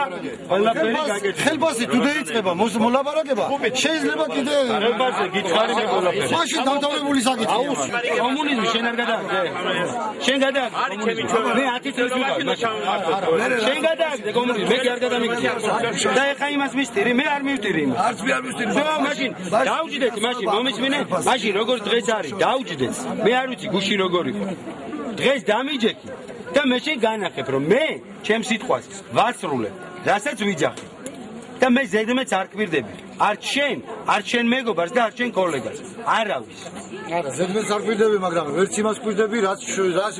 Speaker 16: ხელფასი თუ დაიწყება მოლაპარაკება შეიძლება კიდე
Speaker 15: ხელფასზე გითხარი მე ყველაფერი
Speaker 16: მაშინ დამთავრებული საკითხია
Speaker 15: კომუნიზმი შენ არ გადააგდე შენ გადააგდე მე 10 წელს ვიყავ შენ გადააგდე კომუნიზმი მე კი არ გადამიგდე და ეხა იმას მისტირი მე არ მივტირი იმას
Speaker 16: არც მე არ მივტირი
Speaker 15: მაშინ დაუჯდეთ მაშინ მომისმინე მაშინ როგორც დღეს არის დაუჯდეთ მე არ ვიცი გუში როგორი დღეს დამიჯექი და მე შენ განახებ რომ მე ჩემ სიტყვას ვასრულებ რასაც ვიძახი და მე ზედმეც არ კვირდები არ შენ მეგობარს და არ შენ კოლეგას არავის
Speaker 16: არა ზედმეც არ კვირდები მაგრამ ვერც იმას კვირდები რაც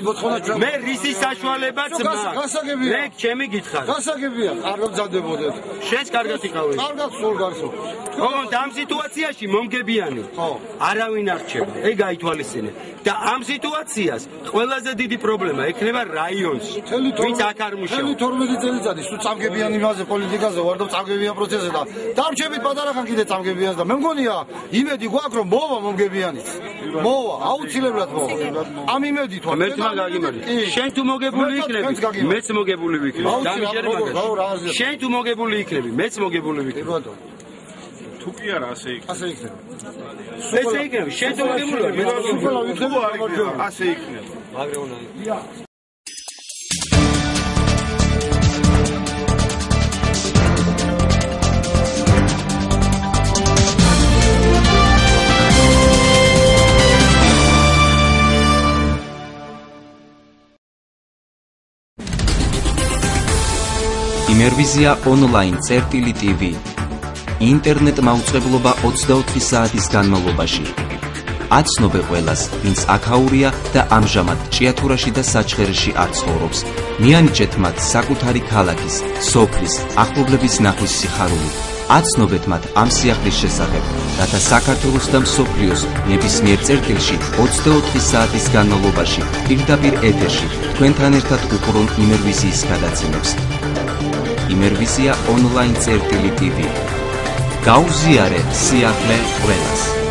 Speaker 16: მოთხოვნა ჩვენ
Speaker 15: მე რისის საშუალებაც
Speaker 16: გასაგებია
Speaker 15: მე ჩემი გითხარი
Speaker 16: გასაგებია კარგად მზადდებოდეთ
Speaker 15: შენს კარგად იყავი
Speaker 16: კარგად სულ გარსო
Speaker 15: ოღონდ ამ სიტუაციაში მომგებიანი არავინ არ რჩება ეგ გაითვალისწინე და ამ სიტუაციას ყველაზე დიდი პრობლემა ექნება რაიონში ვინც აქ არ მუშაობს
Speaker 16: 12 წელიწადი სულ წამგებიან იმაზე პოლიტიკაზე ვარ და წამგებიან პროცესზე და დამჩებით პატარახან კიდე წამგებიანს და მე მგონია იმედი გვაქვს რომ მოვა მომგებიანიც მოვა აუცილებლად მოვა ამ იმედით ვარ
Speaker 15: მე თმა გაგიმარი შენ თუ მოგებული იქნები მეც მოგებული ვიქნები დამიჯერე მაგას შენ თუ მოგებული იქნები მეც მოგებული ვიქნები
Speaker 16: ბატონო
Speaker 6: თუ კი არა ასე იქნება
Speaker 15: ესე იქნება შენ თუ მოგებული ვარ
Speaker 6: ასე იქნება
Speaker 15: მაგრეუნა
Speaker 1: იმერვიზია ონლაინ წერტილი TV ინტერნეტ მაუწყებლობა 24 საათის განმავლობაში. აცნობე ყველას, ვინც აქაურია და ამჟამად ჭიათურაში და საჩხერეში არ ცხოვრობს. მიანიჭეთ მათ საკუთარი ქალაქის, სოფლის, ახლობლების ნახვის სიხარული. აცნობეთ მათ ამ სიახლის შესახებ, რათა საქართველოს და მსოფლიოს ნებისმიერ წერტილში 24 საათის განმავლობაში პირდაპირ ეთერში თქვენთან ერთად უყურონ იმერვიზიის გადაცემებს. იმერვიზია ონლაინ წერტილი TV. გაუზიარე სიახლე ყველას.